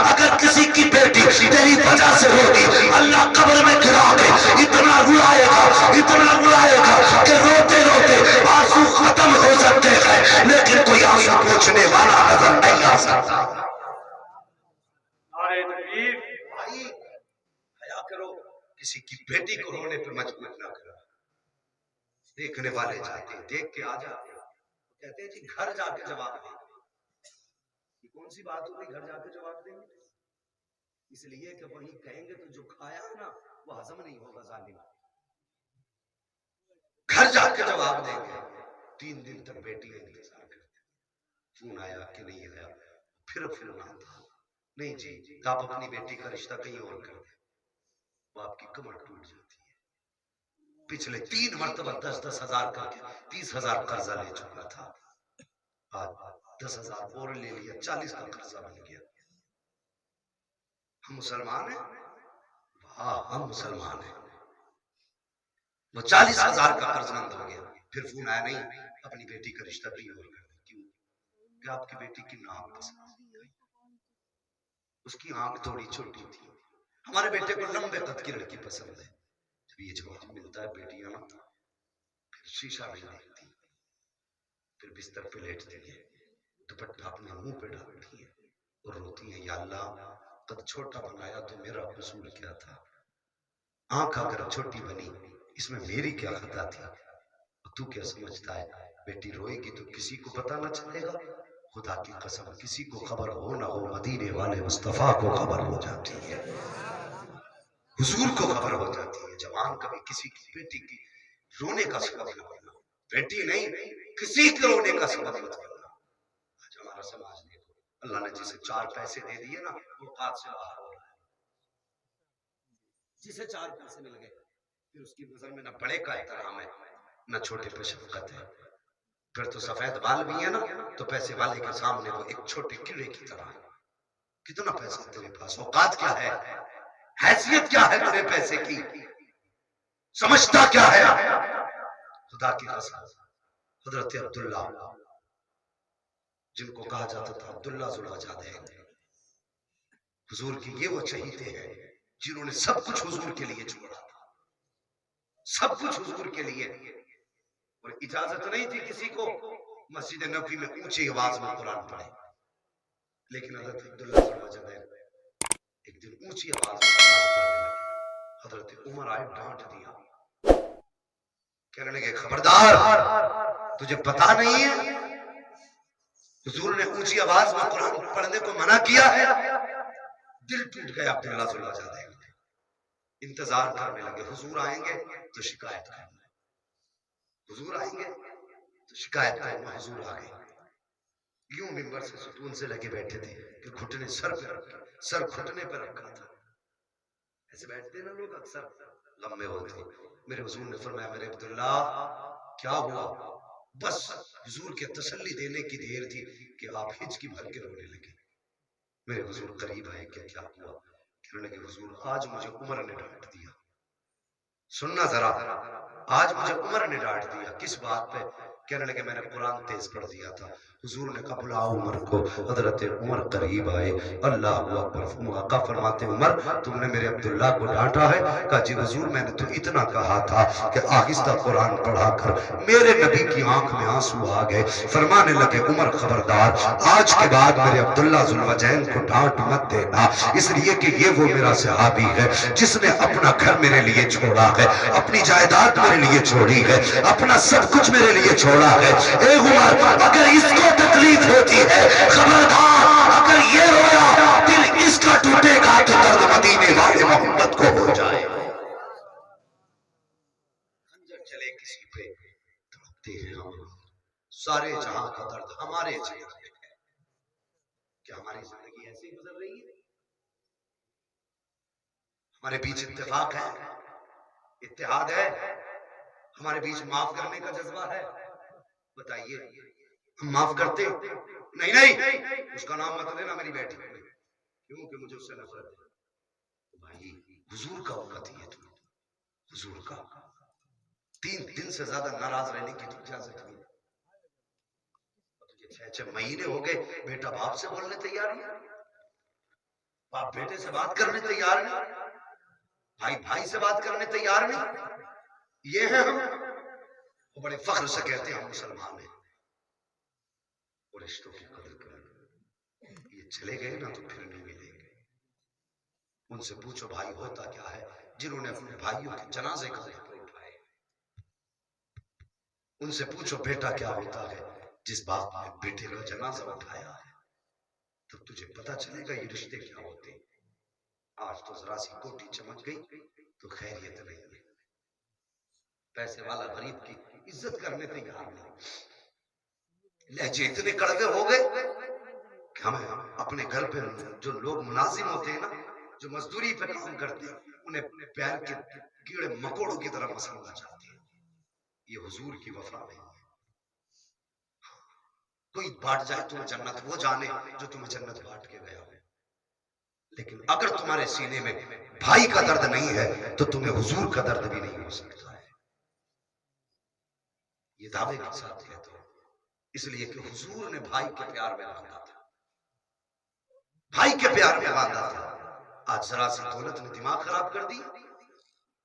A: اگر کسی کی بیٹی تیری وجہ سے ہوگی اللہ قبر میں گرا کے اتنا رلائے گا کہ روتے روتے آنسو ختم ہو سکتے ہیں لیکن کوئی آنسو پوچھنے والا نظر نہیں آ سکتا.
C: نعرہ تکبیر.
A: بھائی حیا کرو, کسی کی بیٹی کو رونے پر مجبور نہ کرو. دیکھنے والے جاتے ہیں, دیکھ کے آ جاتے ہیں, کہتے ہیں جی گھر جا کے جواب دیں. یہ کون سی بات ہوگی گھر جا کے جواب دیں گے؟ اس لیے کہ وہی کہیں گے تو جو کھایا ہے نا وہ ہضم نہیں ہوگا ظالم. گھر جا کے جواب دیں گے. 3 دن تک بیٹی کا انتظار کرتے ہیں, فون آیا کہ نہیں آیا, پھر فون آتا نہیں جی آپ اپنی بیٹی کا رشتہ کہیں اور کر دیں. وہ آپ کی کمر ٹوٹ جاتی ہے. پچھلے 3 مرتبہ 10-10 ہزار کر کے 30,000 قرضہ لے چکا تھا, آج 10,000 اور لے لیا, 40 کا قرضہ بن گیا. ہم مسلمان ہیں, واہ ہم مسلمان ہیں. وہ 40,000 کا قرض مند ہو گیا. پھر فون آیا نہیں اپنی بیٹی کا رشتہ کہیں اور کر دیں. کیوں کہ آپ کی بیٹی کی ناک پسند, اس کی آنکھ تھوڑی چھوٹی تھی. ہمارے بیٹے کو لمبے قد کی لڑکی پسند ہے. جب یہ جواب ملتا ہے بیٹیاں نا پھر شیشہ نہیں دیکھتی, پھر بستر پہ لیٹتی ہے, دوپٹہ اپنے منہ پہ ڈالتی ہے اور روتی ہیں, یا اللہ قد چھوٹا بنایا تو میرا قصور کیا تھا, آنکھ اگر چھوٹی بنی اس میں میری کیا خطا تھی, تو کیا سمجھتا ہے بیٹی روئے گی تو کسی کو پتہ نہ چلے گا؟ خدا کی قسم کسی کو خبر ہو نہ ہو مدینے والے مصطفیٰ کو خبر ہو جاتی ہے, حضور کو خبر ہو جاتی ہے. جوان کبھی کسی کی بیٹی کی رونے کا سبب نہ بننا, بیٹی نہیں کسی کے رونے کا سبب مت بننا. آج ہمارا سماج دیکھو, اللہ نے جسے 4 پیسے دے دیے نا وہ اوقات سے باہر ہو رہا ہے. جسے 4 پیسے مل گئے پھر اس کی نظر میں نہ بڑے کا احترام ہے نہ چھوٹے پہ شفقت ہے. پھر تو سفید بال بھی ہے نا تو پیسے والے کے سامنے وہ ایک چھوٹے کیڑے کی طرح ہے. کتنا پیسہ تیرے پاس, اوقات کیا ہے, حیثیت کیا ہے تیرے پیسے کی, سمجھتا کیا ہے؟ خدا کی قسم حضرت عبداللہ جن کو کہا جاتا تھا عبداللہ ذوالوجہین, حضور کی یہ وہ چہیتے ہیں جنہوں نے سب کچھ حضور کے لیے چھوڑا تھا, سب کچھ حضور کے لیے. اور اجازت نہیں تھی کسی کو مسجد نبوی میں اونچی آواز میں قرآن پڑھے, لیکن حضرت عبداللہ ذوالوجہین ایک دن اونچی آواز میں قرآن پڑھنے لگے. حضرت عمر آئے ڈانٹ دیا, کہنے لگے خبردار تجھے پتا نہیں ہے حضور نے اونچی آواز میں قرآن پڑھنے کو منع کیا ہے. دل ٹوٹ گیا عبداللہ ذوالوجہین. انتظار کرنے لگے, حضور آئیں گے تو شکایت کرنا, حضور آئیں گے تو شکایت کرنا. حضور آ گئے, یوں منبر سے ستون سے لگے بیٹھے تھے کہ گھٹنے سر پہ رکھا, سر گھٹنے پہ رکھا تھا. ایسے بیٹھتے نا لوگ اکثر لمبے ہوتے. میرے حضور نے فرمایا میرے عبداللہ کیا ہوا؟ بس حضور کے تسلی دینے کی دیر تھی کہ آپ ہچکی بھر کے رونے لگے. میرے حضور قریب آئے کہ کیا ہوا؟ کہنے لگے حضور آج مجھے عمر نے ڈانٹ دیا. سننا ذرا, آج مجھے عمر نے ڈانٹ دیا. کس بات پہ؟ کہنے لگے میں نے قرآن تیز پڑھ دیا تھا. حضور نے کہا بلاؤ عمر کو. حضرت عمر قریب آئے, اللہ اکبر. آقا فرماتے عمر تم نے میرے عبداللہ کو ڈانٹا ہے؟ کہا جی حضور میں نے تو اتنا کہا تھا کہ آہستہ قرآن پڑھا کر. میرے نبی کی آنکھ میں آنسو آ گئے. فرمانے لگے عمر خبردار آج کے بعد میرے عبداللہ ذوالوجہین کو ڈانٹ مت دینا, اس لیے کہ یہ وہ میرا صحابی ہے جس نے اپنا گھر میرے لیے چھوڑا ہے, اپنی جائیداد میرے لیے چھوڑی ہے, اپنا سب کچھ میرے لیے چھوڑا ہے. اے عمر اگر اس کو تکلیف ہوتی ہے خبردار, اگر یہ رویا دل اس کا ٹوٹے گا تو درد مدینے والے محمد کو ہو جائے. خنجر چلے کسی پہ تڑپتے ہیں ہم, سارے جہاں کا درد ہمارے چہرے ہے. کیا ہماری زندگی ایسے ہی گزر رہی ہے؟ ہمارے بیچ اتفاق ہے, اتحاد ہے, ہمارے بیچ معاف کرنے کا جذبہ ہے؟ بتائیے ہم معاف کرتے؟ نہیں اس کا نام مت لینا میری بیٹی, کیوں کہ مجھے اس سے نفرت ہے. بھائی حضور کا وقت ہی ہے, تو حضور کا 3 دن سے زیادہ ناراض رہنے کی اجازت نہیں. تجھے 6 مہینے ہو گئے بیٹا باپ سے بولنے تیار نہیں. باپ بیٹے سے بات کرنے تیار نہیں، بھائی بھائی سے بات کرنے تیار نہیں. یہ ہیں ہم، وہ بڑے فخر سے کہتے ہیں ہم مسلمان ہیں. وہ رشتوں کی قدر کریں. یہ چلے گئے نا تو پھر نہیں ملیں گے. ان سے پوچھو بھائی ہوتا کیا ہے جنہوں نے اپنے بھائیوں کے جنازے کا پر اٹھائے. ان سے پوچھو بیٹا کیا ہوتا ہے جس باپ نے بیٹے کا جنازہ اٹھایا ہے. تب تجھے پتا چلے گا یہ رشتے کیا ہوتے ہیں. آج تو ذرا سی کوٹھی چمک گئی تو خیریت نہیں ہے. پیسے والا غریب کی عزت کرنے تیار نہیں. لہجے اتنے کڑوے ہو گئے کہ ہمیں اپنے گھر پہ جو لوگ ملازم ہوتے ہیں نا، جو مزدوری پہ کام کرتے ہیں، انہیں پیر کے کیڑے مکوڑوں کی طرح مسلنا چاہتے ہیں. یہ حضور کی وفا نہیں ہے. کوئی بانٹ جائے تمہیں جنت، وہ جانے جو تمہیں جنت بانٹ کے گیا ہو. لیکن اگر تمہارے سینے میں بھائی کا درد نہیں ہے تو تمہیں حضور کا درد بھی نہیں ہو سکتا ہے. یہ دعوے کے ساتھ کہتا ہوں اس لیے کہ حضور نے بھائی کے پیار میں باندھا تھا، بھائی کے پیار میں باندھا تھا. آج ذرا سی دولت نے دماغ خراب کر دی.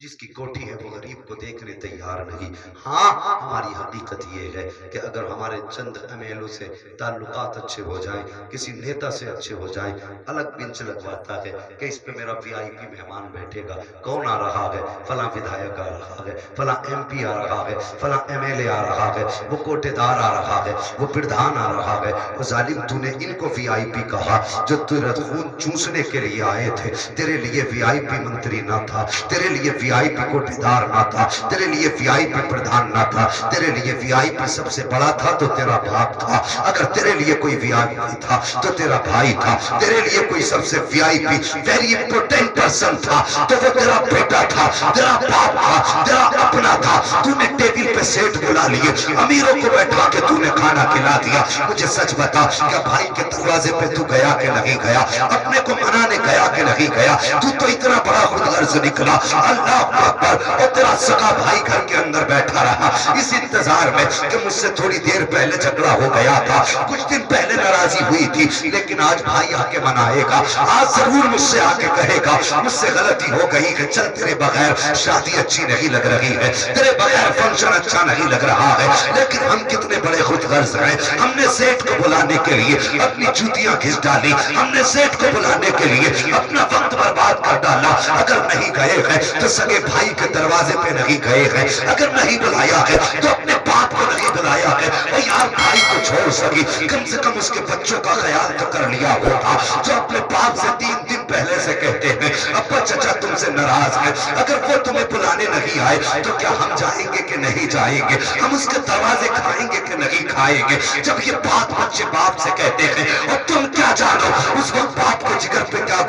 A: جس کی کوٹھی ہے وہ غریب کو دیکھنے تیار نہیں. ہاں ہماری حقیقت یہ ہے کہ اگر ہمارے چند امیلوں سے تعلقات اچھے ہو جائیں، کسی نیتا سے اچھے ہو جائیں، الگ بنچ لگواتا ہے کہ اس پہ میرا وی آئی پی مہمان بیٹھے گا. کون آ رہا ہے؟ فلاں ودھایک آ رہا ہے، فلاں ایم پی آ رہا ہے، فلاں ایم ایل اے آ رہا ہے، وہ کوٹے دار آ رہا ہے، وہ پردھان آ رہا ہے. وہ ظالم تو نے ان کو وی آئی پی کہا جو تیرا خون چوسنے کے لیے آئے تھے. تیرے لیے وی آئی پی منتری نہ تھا، تیرے لیے وی آئی پی کوٹے دار نہ تھا، تیرے لیے وی آئی پی پردھان نہ تھا. تیرے لیے وی آئی پی سب سے بڑا تھا تو تیرا باپ تھا. اگر تیرے لیے کوئی وی آئی پی تھا تو تیرا بھائی تھا. تیرے لیے کوئی سب سے وی آئی پی ویری امپورٹنٹ پرسن تھا تو وہ تیرا بیٹا تھا، تیرا باپ تھا، تیرا اپنا تھا. تو نے ٹیبل پہ سیٹ بلا لیے، امیروں کو بیٹھا کے تو نے کھانا کھلا دیا. مجھے سچ بتا کہ بھائی کے دروازے پہ تو گیا کہ نہیں گیا؟ اپنے کو منانے گیا کہ نہیں گیا؟ تو اتنا بڑا خود غرض نکلا. اللہ اکبر. اور تیرا سگا بھائی گھر کے اندر بیٹھا رہا اس انتظار میں کہ مجھ سے تھوڑی دیر پہلے جھگڑا ہو گیا تھا، کچھ دن پہلے ناراضی ہوئی تھی، لیکن آج بھائی آ کے منائے گا. آج ضرور مجھ سے آ کے کہے گا مجھ سے غلطی ہو گئی ہے، چل تیرے بغیر شادی اچھی نہیں لگ رہی ہے، تیرے بغیر فنکشن اچھا نہیں لگ رہا ہے. لیکن ہم کتنے بڑے خود غرض ہیں. ہم نے سیٹ کو بلانے کے لیے اپنی جوتیاں گھس ڈالی، ہم نے سیٹ کو بلانے کے لیے اپنا وقت برباد کر ڈالا. اگر نہیں گئے ہیں تو سگے بھائی کے دروازے پہ نہیں گئے ہیں، اگر نہیں بلایا ہے تو اپنے باپ کو نہیں بلایا ہے. اور یار بھائی کو چھوڑ سکی، کم سے کم اس کے بچوں کا خیال تو کر لیا ہوتا. جو اپنے باپ سے 3 دن پہلے سے کہتے ہیں ابا چچا تم سے ناراض ہے، اگر وہ تمہیں بلانے نہیں آئے تو کیا ہم جائیں گے کہ نہیں جائیں گے؟ ہم اس کے دروازے کھائیں گے کہ نہیں کھائیں گے؟ جب یہ بات بچے باپ سے کہتے ہیں اور تم کیا جانو اس وقت باپ کو جگر پہ کیا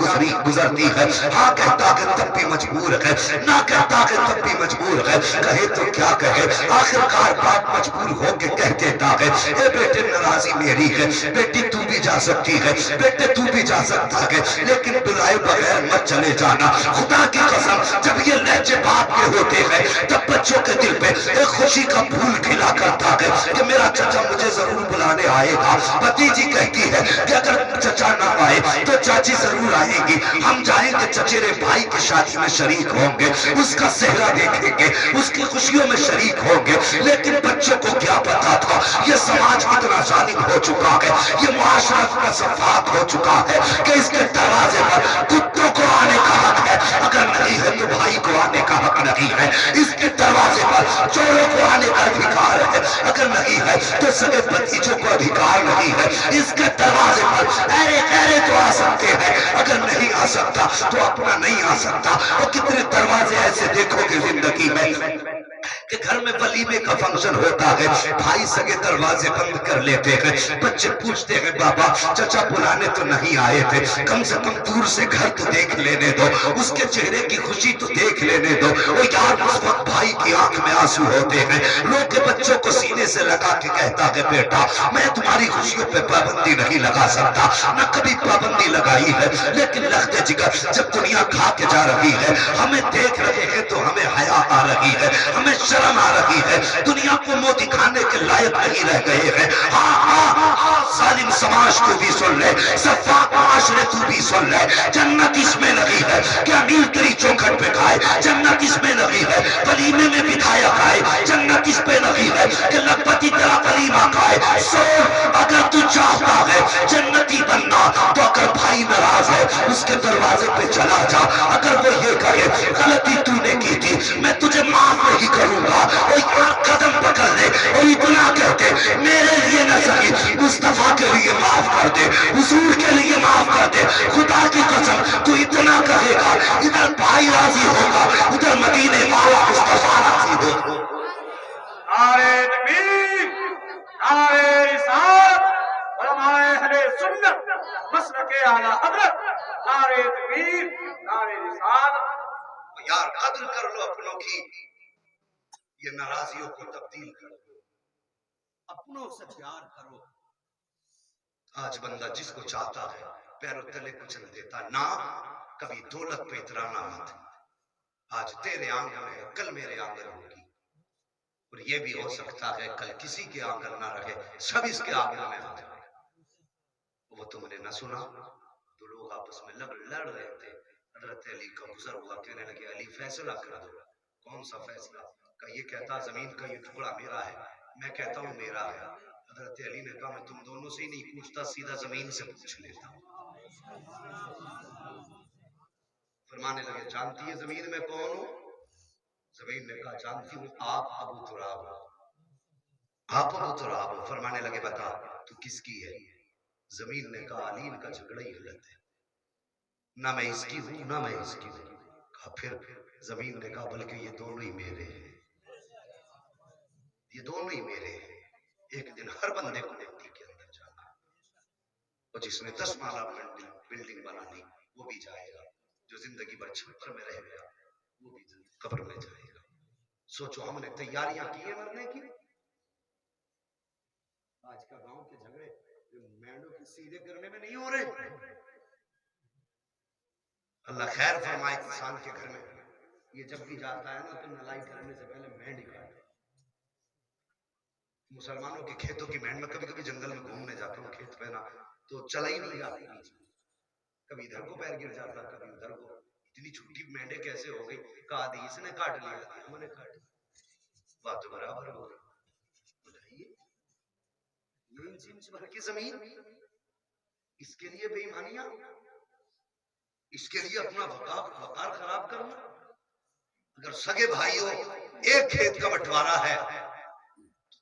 A: گزرتی ہے. ہاں کہتا کہ تب بھی مجبور ہے، نہ کہتا کہ تب بھی مجبور ہے. کہے تو کیا کہے، آخرکار باپ مجبور ہو کے کہہ دیتا ہے اے بیٹے ناراضی میری ہے، بیٹی تو بھی جا سکتی ہے، بیٹے تو بھی جا سکتا ہے، لیکن بلائے بغیر مت چلے جانا. خدا کی قسم جب یہ لہجے باپ کے ہوتے ہیں تب بچوں کے دل پہ ایک خوشی کا پھول کھلا کرتا ہے کہ میرا چچا مجھے ضرور بلانے آئے گا. بھتیجی کہتی ہے کہ اگر چچا نہ آئے تو چاچی ضرور آئے گی، ہم جائیں گے چچیرے بھائی کی شادی میں شریک ہوں گے، اس کا صحرا دیکھیں گے، اس کی خوشیوں میں شریک ہوں گے. لیکن بچوں کو کیا پتا تھا یہ سماج اتنا ظالم ہو چکا ہے، یہ معاشرہ اتنا صفات ہو چکا ہے کہ اس کے دروازے پر کتوں کو آنے کا حق ہے، اگر نہیں ہے تو بھائی کو آنے کا حق نہیں ہے. اس کے دروازے پر چوروں کو آنے کا ادھیکار ہے، اگر نہیں ہے تو سگے بھتیجوں کو ادھیکار نہیں ہے. اس کے دروازے پر ایرے خیرے تو آ سکتے ہیں، اگر نہیں آ سکتا تو اپنا نہیں آ سکتا. اور کتنے دروازے ایسے دیکھو گے زندگی میں کہ گھر میں ولیمے کا فنکشن ہوتا ہے، بھائی سگے دروازے بند کر لیتے ہیں. بچے پوچھتے ہیں بابا چچا بلانے تو نہیں آئے تھے، کم سے کم دور سے گھر تو دیکھ لینے دو، اس کے چہرے کی خوشی تو دیکھ لینے دو. وہ یار اس وقت بھائی کی آنکھ میں آنسو ہوتے ہیں. رو کے بچوں کو سینے سے لگا کے کہتا ہے بیٹا میں تمہاری خوشیوں پہ پابندی نہیں لگا سکتا، نہ کبھی پابندی لگائی ہے، لیکن لخت جگر جب دنیا کھا کے جا رہی ہے، ہمیں دیکھ رہے ہیں تو ہمیں حیا آ رہی ہے، ہمیں شرم آ رہی ہے. دنیا کو منہ دکھانے کے لائق نہیں رہ گئے ہیں. ظالم سماج تو بھی سن لے، صفاق معاشرے تو بھی سن لے، جنت آئے جنت اس میں لگی ہے، ولیمے میں بدایت آئے جنت اس پہ لگی ہے کہ لکھپتی تیرا ولیمہ کھائے. سو اگر تو چاہتا ہے جنتی بننا تو اگر بھائی ناراض ہے اس کے دروازے پہ چلا جا. اگر وہ یہ کہے غلطی تو نے کی تھی میں تجھے معاف نہیں کروں گا، اور ایک قدم پکڑ لے اور اتنا کہتے میرے لیے نہ صحیح مصطفیٰ کے لیے معاف کر دے، حضور کے لیے معاف کر دے. خدا کی قسم تو اتنا کہے گا ادھر بھائی راضی ہوگا ادھر مدینے والا مصطفیٰ راضی ہوگا.
C: نعرے تکبیر، نعرے رسالت، علماء اہل سنت مسلک اعلی حضرت، نعرے تکبیر، نعرے رسالت.
A: یار قدر کر لو اپنوں کی، یہ ناراضیوں کو تبدیل کر دو، اپنوں سے پیار کرو. آج بندہ جس کو چاہتا ہے پیروں تلے کچل دیتا. نہ کبھی دولت پہ اترانا مت. آج تیرے آنگن ہے کل میرے آنگن ہوگی، اور یہ بھی ہو سکتا ہے کل کسی کے آنگن نہ رہے سب اس کے آنگن میں آ جائے. وہ تم نے نہ سنا تو لوگ آپس میں لڑ رہے تھے. حضرت علی کا گزر ہوا کہنے لگے علی فیصلہ کر دو. کون سا فیصلہ؟ کہ یہ کہتا زمین کا یہ ٹکڑا میرا ہے، میں کہتا ہوں میرا ہے. حضرت علی نے کہا میں تم دونوں سے ہی نہیں پوچھتا، سیدھا زمین سے پوچھ لیتا ہوں. فرمانے لگے جانتی ہے زمین میں کون ہوں؟ زمین نے کہا جانتی ہوں، آپ ابو تراب ہو. آپ ابو تراب ہو. فرمانے لگے بتا تو کس کی ہے؟ زمین نے کہا علی کا جھگڑا ہی غلط ہے، نہ میں اس کی ہوں نہ میں اس کی ہوں. کہا پھر؟ زمین نے کہا بلکہ یہ دونوں ہی میرے ہیں، یہ دونوں ہی میرے ہیں. ایک دن ہر بندے کو مٹی کے اندر جانا، اور جس نے 10 مالا بلڈنگ بنا لی وہ بھی جائے گا، جو زندگی بھر چھپر میں رہ گیا وہ بھی قبر میں جائے گا. سوچو ہم نے تیاریاں کی ہیں مرنے کی. آج کا گاؤں کے جھگڑے مینڈوں کے سیدھے کرنے میں نہیں ہو رہے. اللہ خیر فرمائے کسان کے گھر میں یہ جب بھی جاتا ہے نا تو نلائی کرنے سے پہلے مینڈ ہی کاٹتا. مسلمانوں کے کھیتوں کی مینڈ میں کبھی کبھی جنگل میں گھومنے جاتا ہوں کھیت پہ نا تو چلا ہی نہیں جاتی بیچ میں، کبھی ادھر کو پیر گر جاتا کبھی ادھر کو. اتنی چھوٹی مینڈیں کیسے ہو گئی؟ کہا دی اس نے کاٹ لیا تھا ہم نے کاٹ لیا، بات تو برابر ہو گئی. بتائیے یہ انچ بھر کی زمین اس کے لیے بے ایمانیاں، اس کے لیے اپنا وقار خراب کرنا. اگر سگے بھائی ہو ایک کھیت کا بٹوارا ہے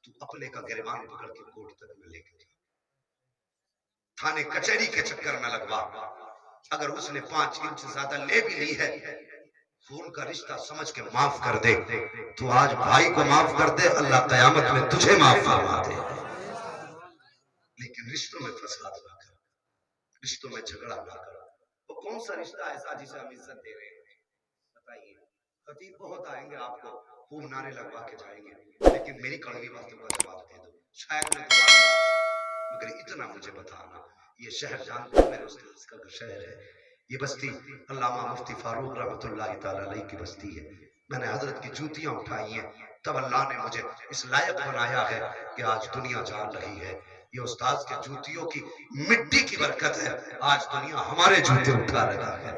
A: تو اپنے کا گریبان پکڑ کے کوٹ تک میں لے کے جا، تھانے کچہری کے چکر میں لگوا. اگر اس نے 5 انچ زیادہ لے بھی لی ہے خون کا رشتہ سمجھ کے معاف کر دے. تو آج بھائی کو معاف کر دے اللہ قیامت میں تجھے معاف فرما دے. لیکن رشتوں میں فساد نہ کر، رشتوں میں جھگڑا نہ کر. وہ کون سا رشتہ ایسا جسے ہم عزت دے رہے ہیں؟ بتائیے. خطیب بہت آئیں گے آپ کو خوب نعرے لگوا کے جائیں گے، لیکن میری کڑوی باتوں کا جواب دے دو. شاید میں مگر اتنا مجھے بتانا یہ شہر جانتے ہو میرے استاذ کا شہر ہے، یہ بستی علامہ مفتی فاروق رحمۃ اللہ تعالی علیہ کی بستی ہے. میں نے حضرت کی جوتیاں اٹھائی ہیں تب اللہ نے مجھے اس لائق بنایا ہے کہ آج دنیا جان رہی ہے. یہ استاذ کے جوتیوں کی مٹی کی برکت ہے، آج دنیا ہمارے جوتے اٹھا رہا ہے.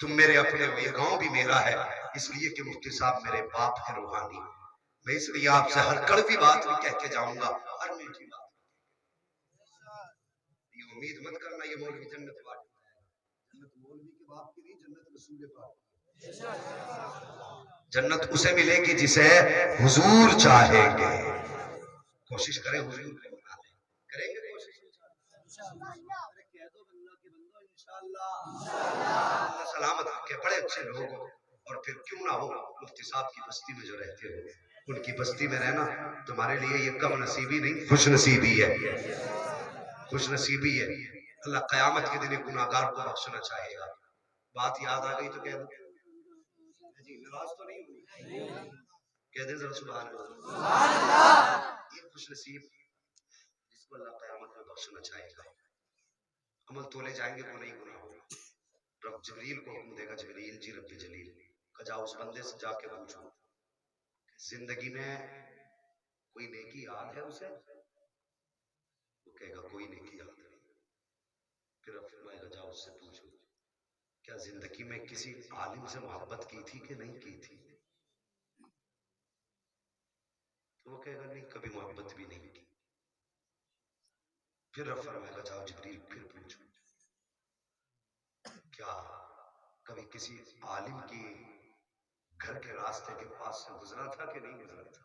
A: تم میرے اپنے ہو، یہ گاؤں بھی میرا ہے اس لیے کہ مفتی صاحب میرے باپ ہیں روحانی. میں اس لیے آپ سے ہر کڑوی بات بھی کہہ کے جاؤں گا، ہر میٹھی بات. یہ امید مت کرنا یہ مولوی جنت بات ہے، جنت مولوی کے باپ کی نہیں، جنت رسول پاک. جنت اسے ملے گی جسے حضور چاہیں گے. کوشش کریں حضور کو منا لیں، کریں گے کوشش انشاءاللہ. کہہ دو اللہ کے بندو انشاءاللہ. اللہ سلامت رکھے. بڑے اچھے لوگ ہو، اور پھر کیوں نہ ہو مفتی صاحب کی بستی میں جو رہتے ہو، ان کی بستی میں رہنا تمہارے لیے یہ کم نصیبی نہیں خوش نصیبی ہے، خوش نصیبی ہے. اللہ قیامت کے دن ایک گناہگار کو بخشنا چاہے گا. بات یاد آ گئی تو کہہ دو جی، ناراض تو نہیں ہوئی؟ کہہ دیں ذرا سبحان اللہ. یہ خوش نصیب جس کو اللہ قیامت میں بخشنا چاہے گا. عمل تولے جائیں گے تو نہیں گناہ ہوگا. رب جبریل کو حکم دے گا جبریل جی رب جلیل کہ جاؤ اس بندے سے جا کے پوچھو زندگی میں کوئی نیکی یاد ہے اسے؟ وہ کہے گا کوئی نیکی یاد نہیں. پھر اب فرمائے گا جاؤ اس سے پوچھو کیا زندگی میں کسی عالم سے محبت کی تھی کہ نہیں کی تھی؟ تو وہ کہے گا نہیں، کبھی محبت بھی نہیں کی۔ پھر رب فرمائے گا جاؤ جبریل پھر پوچھو، کیا کبھی کسی عالم کی گھر کے راستے کے پاس سے گزرا تھا کہ نہیں گزرا تھا؟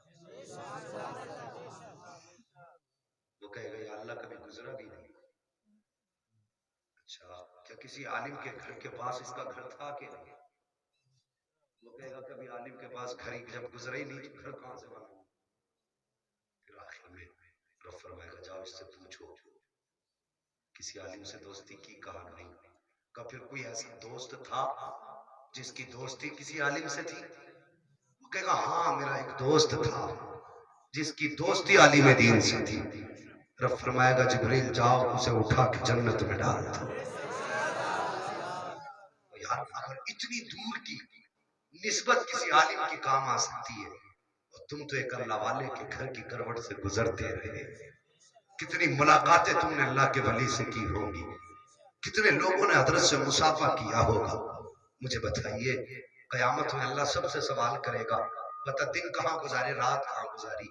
A: وہ کہے گا یا اللہ کبھی گزرا بھی نہیں۔ اچھا، کیا کسی عالم کے گھر کے پاس اس کا گھر تھا کہ نہیں؟ وہ کہے گا کبھی عالم کے پاس گھر ہی جب گزرا ہی نہیں تو گھر کہاں سے بنا؟ پھر آخر میں رب فرمائے گا جاؤ اس سے پوچھو کسی عالم سے دوستی کی کہا نہیں؟ کہ پھر کوئی ایسا دوست تھا جس کی دوستی کسی عالم سے تھی؟ وہ کہے گا ہاں میرا ایک دوست تھا جس کی دوستی عالم دین سے تھی۔ رب فرمائے گا جبریل جاؤ اسے اٹھا کے جنت میں ڈال دو۔ یار اگر اتنی دور کی نسبت کسی عالم کی کام آ سکتی ہے اور تم تو ایک اللہ والے کے گھر کی کروٹ سے گزرتے رہے، کتنی ملاقاتیں تم نے اللہ کے ولی سے کی ہوں گی، کتنے لوگوں نے حضرت سے مصافحہ کیا ہوگا۔ مجھے بتائیے قیامت میں اللہ سب سے سوال کرے گا بتا دن کہاں گزارے، رات کہاں گزاری؟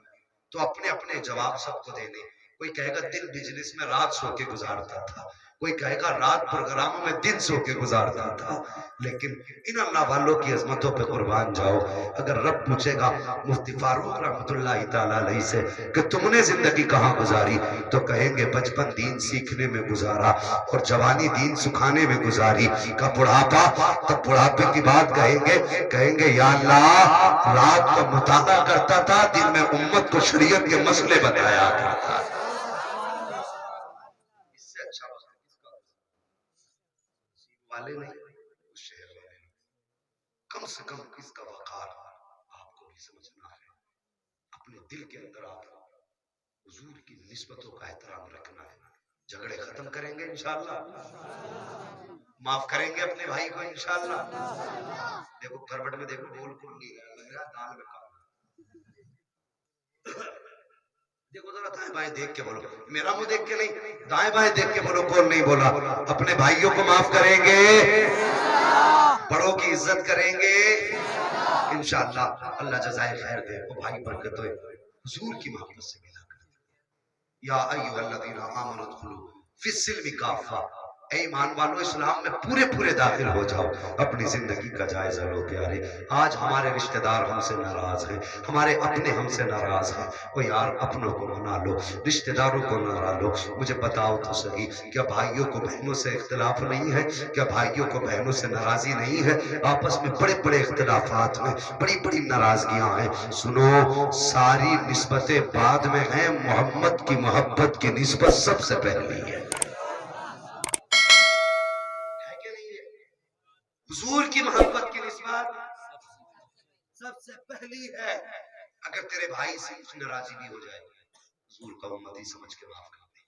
A: تو اپنے اپنے جواب سب کو دینے۔ کوئی کہے گا دن بجنس میں رات سو کے گزارتا تھا، کوئی کہے گا رات پروگراموں میں دن سو کے گزارتا تھا۔ لیکن ان اللہ والوں کی عظمتوں پہ قربان جاؤ، اگر رب پوچھے گا مفتی فاروق رحمۃ اللہ تعالیٰ علیہ سے کہ تم نے زندگی کہاں گزاری، تو کہیں گے بچپن دین سیکھنے میں گزارا اور جوانی دین سکھانے میں گزاری، کا بڑھاپا تب بڑھاپے کی بات کہیں گے یا اللہ رات کو مطالعہ کرتا تھا، دن میں امت کو شریعت کے مسئلے بتایا کرتا تھا۔ اس سے اچھا وقت کس کا والے نہیں، اس شہر والے نہیں۔ کم سے کم اس کا وقار آپ کو بھی سمجھنا ہے، اپنے دل کے اندر آپ حضور کی نسبتوں کا احترام رکھنا ہے۔ جھگڑے ختم کریں گے انشاءاللہ، معاف کریں گے اپنے بھائی کو انشاءاللہ۔ دیکھو کروٹ میں دیکھو بول کون نہیں رہا، لگ رہا دال میں کام۔ دیکھو ذرا دائیں بائیں دیکھ کے بولو، میرا منہ دیکھ کے نہیں، دائیں بائیں دیکھ کے بولو کون نہیں بولا۔ اپنے بھائیوں کو معاف کریں گے، بڑوں کی عزت کریں گے انشاءاللہ، اللہ جزائے خیر دے۔ وہ بھائی برکت ہوئے، حضور کی محبت سے ملا کر یا ایھا الذین آمنوا ادخلوا فی السلم کافہ، اے ایمان والو اسلام میں پورے پورے داخل ہو جاؤ۔ اپنی زندگی کا جائزہ لو پیارے، آج ہمارے رشتہ دار ہم سے ناراض ہیں، ہمارے اپنے ہم سے ناراض ہیں، وہ یار اپنوں کو منا لو، رشتہ داروں کو منا لو۔ مجھے بتاؤ تو صحیح، کیا بھائیوں کو بہنوں سے اختلاف نہیں ہے؟ کیا بھائیوں کو بہنوں سے ناراضی نہیں ہے؟ آپس میں بڑے بڑے اختلافات میں بڑی بڑی ناراضگیاں ہیں۔ سنو، ساری نسبتیں بعد میں ہیں، محمد کی محبت کی نسبت سب سے پہلی ہے۔ حضور کی محبت کی نسبت سب سے پہلی ہے۔ اگر تیرے بھائی سے کچھ ناراضی بھی ہو جائے، حضور کا امتی سمجھ کے معاف کر دے،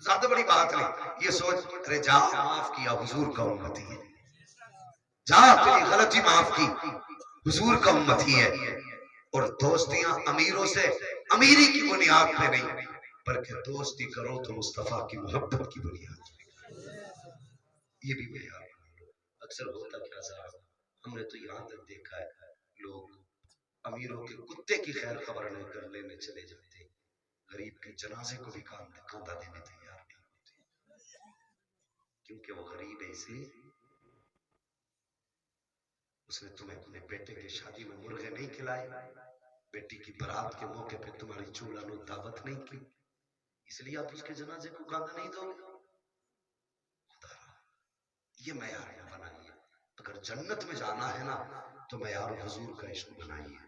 A: زیادہ بڑی بات نہیں۔ یہ سوچ ارے جا معاف کیا، حضور کا امتی ہے، جا تیری غلطی معاف کی، حضور کا امتی ہے۔ اور دوستیاں امیروں سے امیری کی بنیاد پہ نہیں، بلکہ دوستی کرو تو مصطفیٰ کی محبت کی بنیاد پہ۔ یہ بھی معیار اکثر ہوتا کیا صاحب، ہم نے تو یہاں تک دیکھا ہے لوگ امیروں کے کتے کی خیر خبر لے کر لینے چلے جاتے، غریب کے جنازے کو بھی کاندھا دینے تیار نہیں ہوتے، کیونکہ وہ غریب ہے اس لیے اس نے تمہیں اپنے بیٹے کی شادی میں مرغے نہیں کھلائے، بیٹی کی برات کے موقع پہ تمہاری چولہا نو دعوت نہیں کی، اس لیے آپ اس کے جنازے کو کاندھا نہیں دو گے۔ یہ معیار نہ بنائیے، اگر جنت میں جانا ہے نا تو معیار حضور کا عشق بنائیے،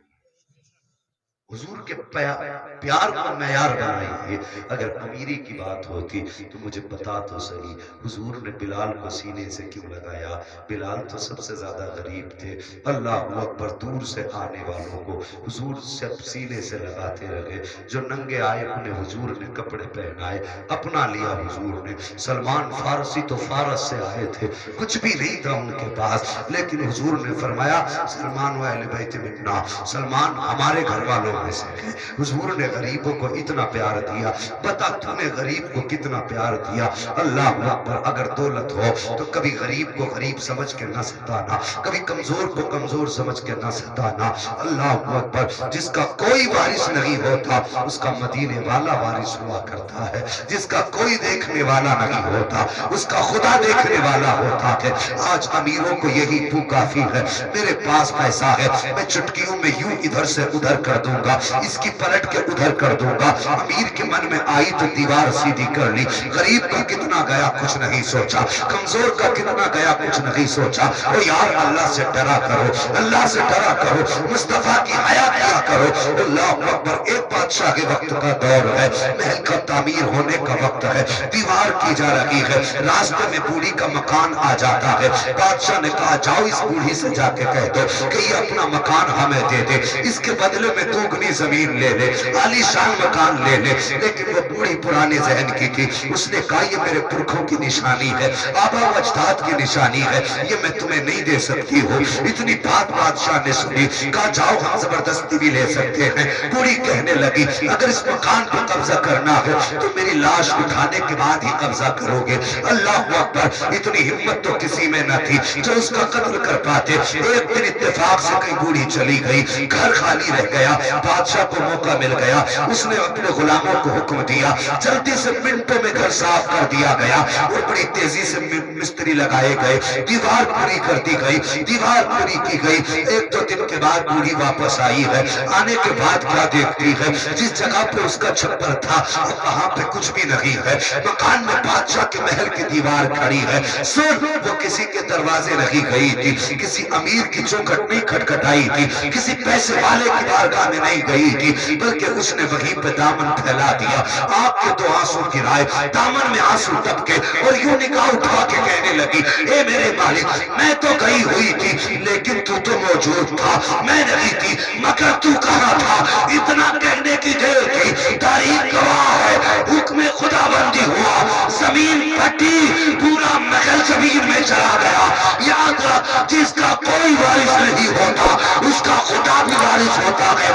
A: حضور کے پیار کو معیار بنائیے۔ اگر امیری کی بات ہوتی تو مجھے بتا تو صحیح، حضور نے بلال کو سینے سے کیوں لگایا؟ بلال تو سب سے زیادہ غریب تھے، اللہ اکبر، دور سے آنے والوں کو حضور سب سینے سے لگاتے رہے، جو ننگے آئے انہیں حضور نے کپڑے پہنائے، اپنا لیا حضور نے۔ سلمان فارسی تو فارس سے آئے تھے، کچھ بھی نہیں تھا ان کے پاس، لیکن حضور نے فرمایا سلمان و اہل بیت منا، سلمان ہمارے گھر والوں وہاں سے گئے. حضور نے غریبوں کو اتنا پیار دیا. بتا تو نے غریب کو کتنا پیار دیا. اللہ اکبر. اگر دولت ہو تو کبھی غریب کو غریب سمجھ کے نہ ستانا, کبھی کمزور کو کمزور سمجھ کے نہ ستانا. اللہ اکبر. جس کا کوئی وارث نہیں ہوتا اس کا مدینے والا وارث ہوا کرتا ہے. جس کا کوئی دیکھنے والا نہیں ہوتا اس کا خدا دیکھنے والا ہوتا ہے. آج امیروں کو یہی تو کافی ہے. میرے پاس پیسہ ہے, میں چٹکیوں میں یوں ادھر سے ادھر کر دوں گا, اس کی پلٹ کے ادھر کر دوں گا. امیر کے من میں آئی تو دیوار سیدھی کر لی. غریب کا کتنا گیا کچھ نہیں سوچا, کمزور کا کتنا گیا کچھ نہیں سوچا. او یار اللہ سے ڈرا کرو, اللہ سے ڈرا کرو, مصطفیٰ کی حیا کیا کرو. اللہ اکبر. ایک بادشاہ کے وقت کا دور ہے, محل کا تعمیر ہونے کا وقت ہے, دیوار کی جا رہی ہے, راستے میں بوڑھی کا مکان آ جاتا ہے. بادشاہ نے کہا جاؤ اس بوڑھی سے جا کے کہہ دو کہ یہ اپنا مکان ہمیں دے دے, اس کے بدلے میں دوگنی زمین لے لے, عالی شان مکان لے لے. لیکن وہ بوڑھی پرانے ذہن کی تھی. اس نے کہا یہ میرے پرکھوں کی نشانی ہے, آبا و اجداد کی نشانی ہے, یہ میں تمہیں نہیں دے سکتی ہوں. اتنی بات بادشاہ نے سنی. کہا جاؤ ہم زبردستی بھی لے سکتے ہیں. بوڑھی کہنے لگی اگر اس مکان پر قبضہ کرنا ہے تو میری لاش اٹھانے کے بعد ہی قبضہ کرو گے. اللہ اکبر. اتنی ہمت تو کسی میں نہ تھی جو اس کا قتل کر پاتے. ایک دن اتفاق سے کہیں بوڑھی چلی گئی, گھر خالی رہ گیا. بادشاہ کو موقع مل گیا, اس نے اپنے غلاموں کو حکم دیا, جلدی سے منٹوں میں گھر صاف کر دیا گیا اور بڑی تیزی سے مستری لگائے گئے. دیوار پوری کر دی گئی, دیوار پوری کی گئی. ایک دو دن کے بعد بوڑھی واپس آئی ہے. آنے کے بعد کیا دیکھتی ہے, جس جگہ پہ اس کا چھپر تھا وہاں پہ کچھ بھی نہیں ہے. مکان میں بادشاہ کے محل کی دیوار کھڑی ہے. سن, وہ کسی کے دروازے نہیں گئی تھی, کسی امیر کی چوکھٹ نہیں کھٹکھٹائی تھی, کسی پیسے والے کی بارگاہ میں نہیں گئی تھی, بلکہ اس نے وہیں پہ دامن پھیلا دیا. آپ کے دو آنسو گرائے, دامن میں آنسو ٹپکے اور یوں نگاہ اٹھا کے کہنے لگی اے میرے مالک میں تو گئی ہوئی تھی لیکن تو موجود تھا, میں نہیں تھی مگر تو کہاں تھا. اتنا کہنے کی دیر تھی, تاریخ گواہ ہے, حکم خدا بندی ہوا, زمین پھٹی, پورا محل زمین میں چلا گیا. یاد رکھ جس کا کوئی وارث نہیں ہوتا اس کا خدا بھی وارث ہوتا ہے.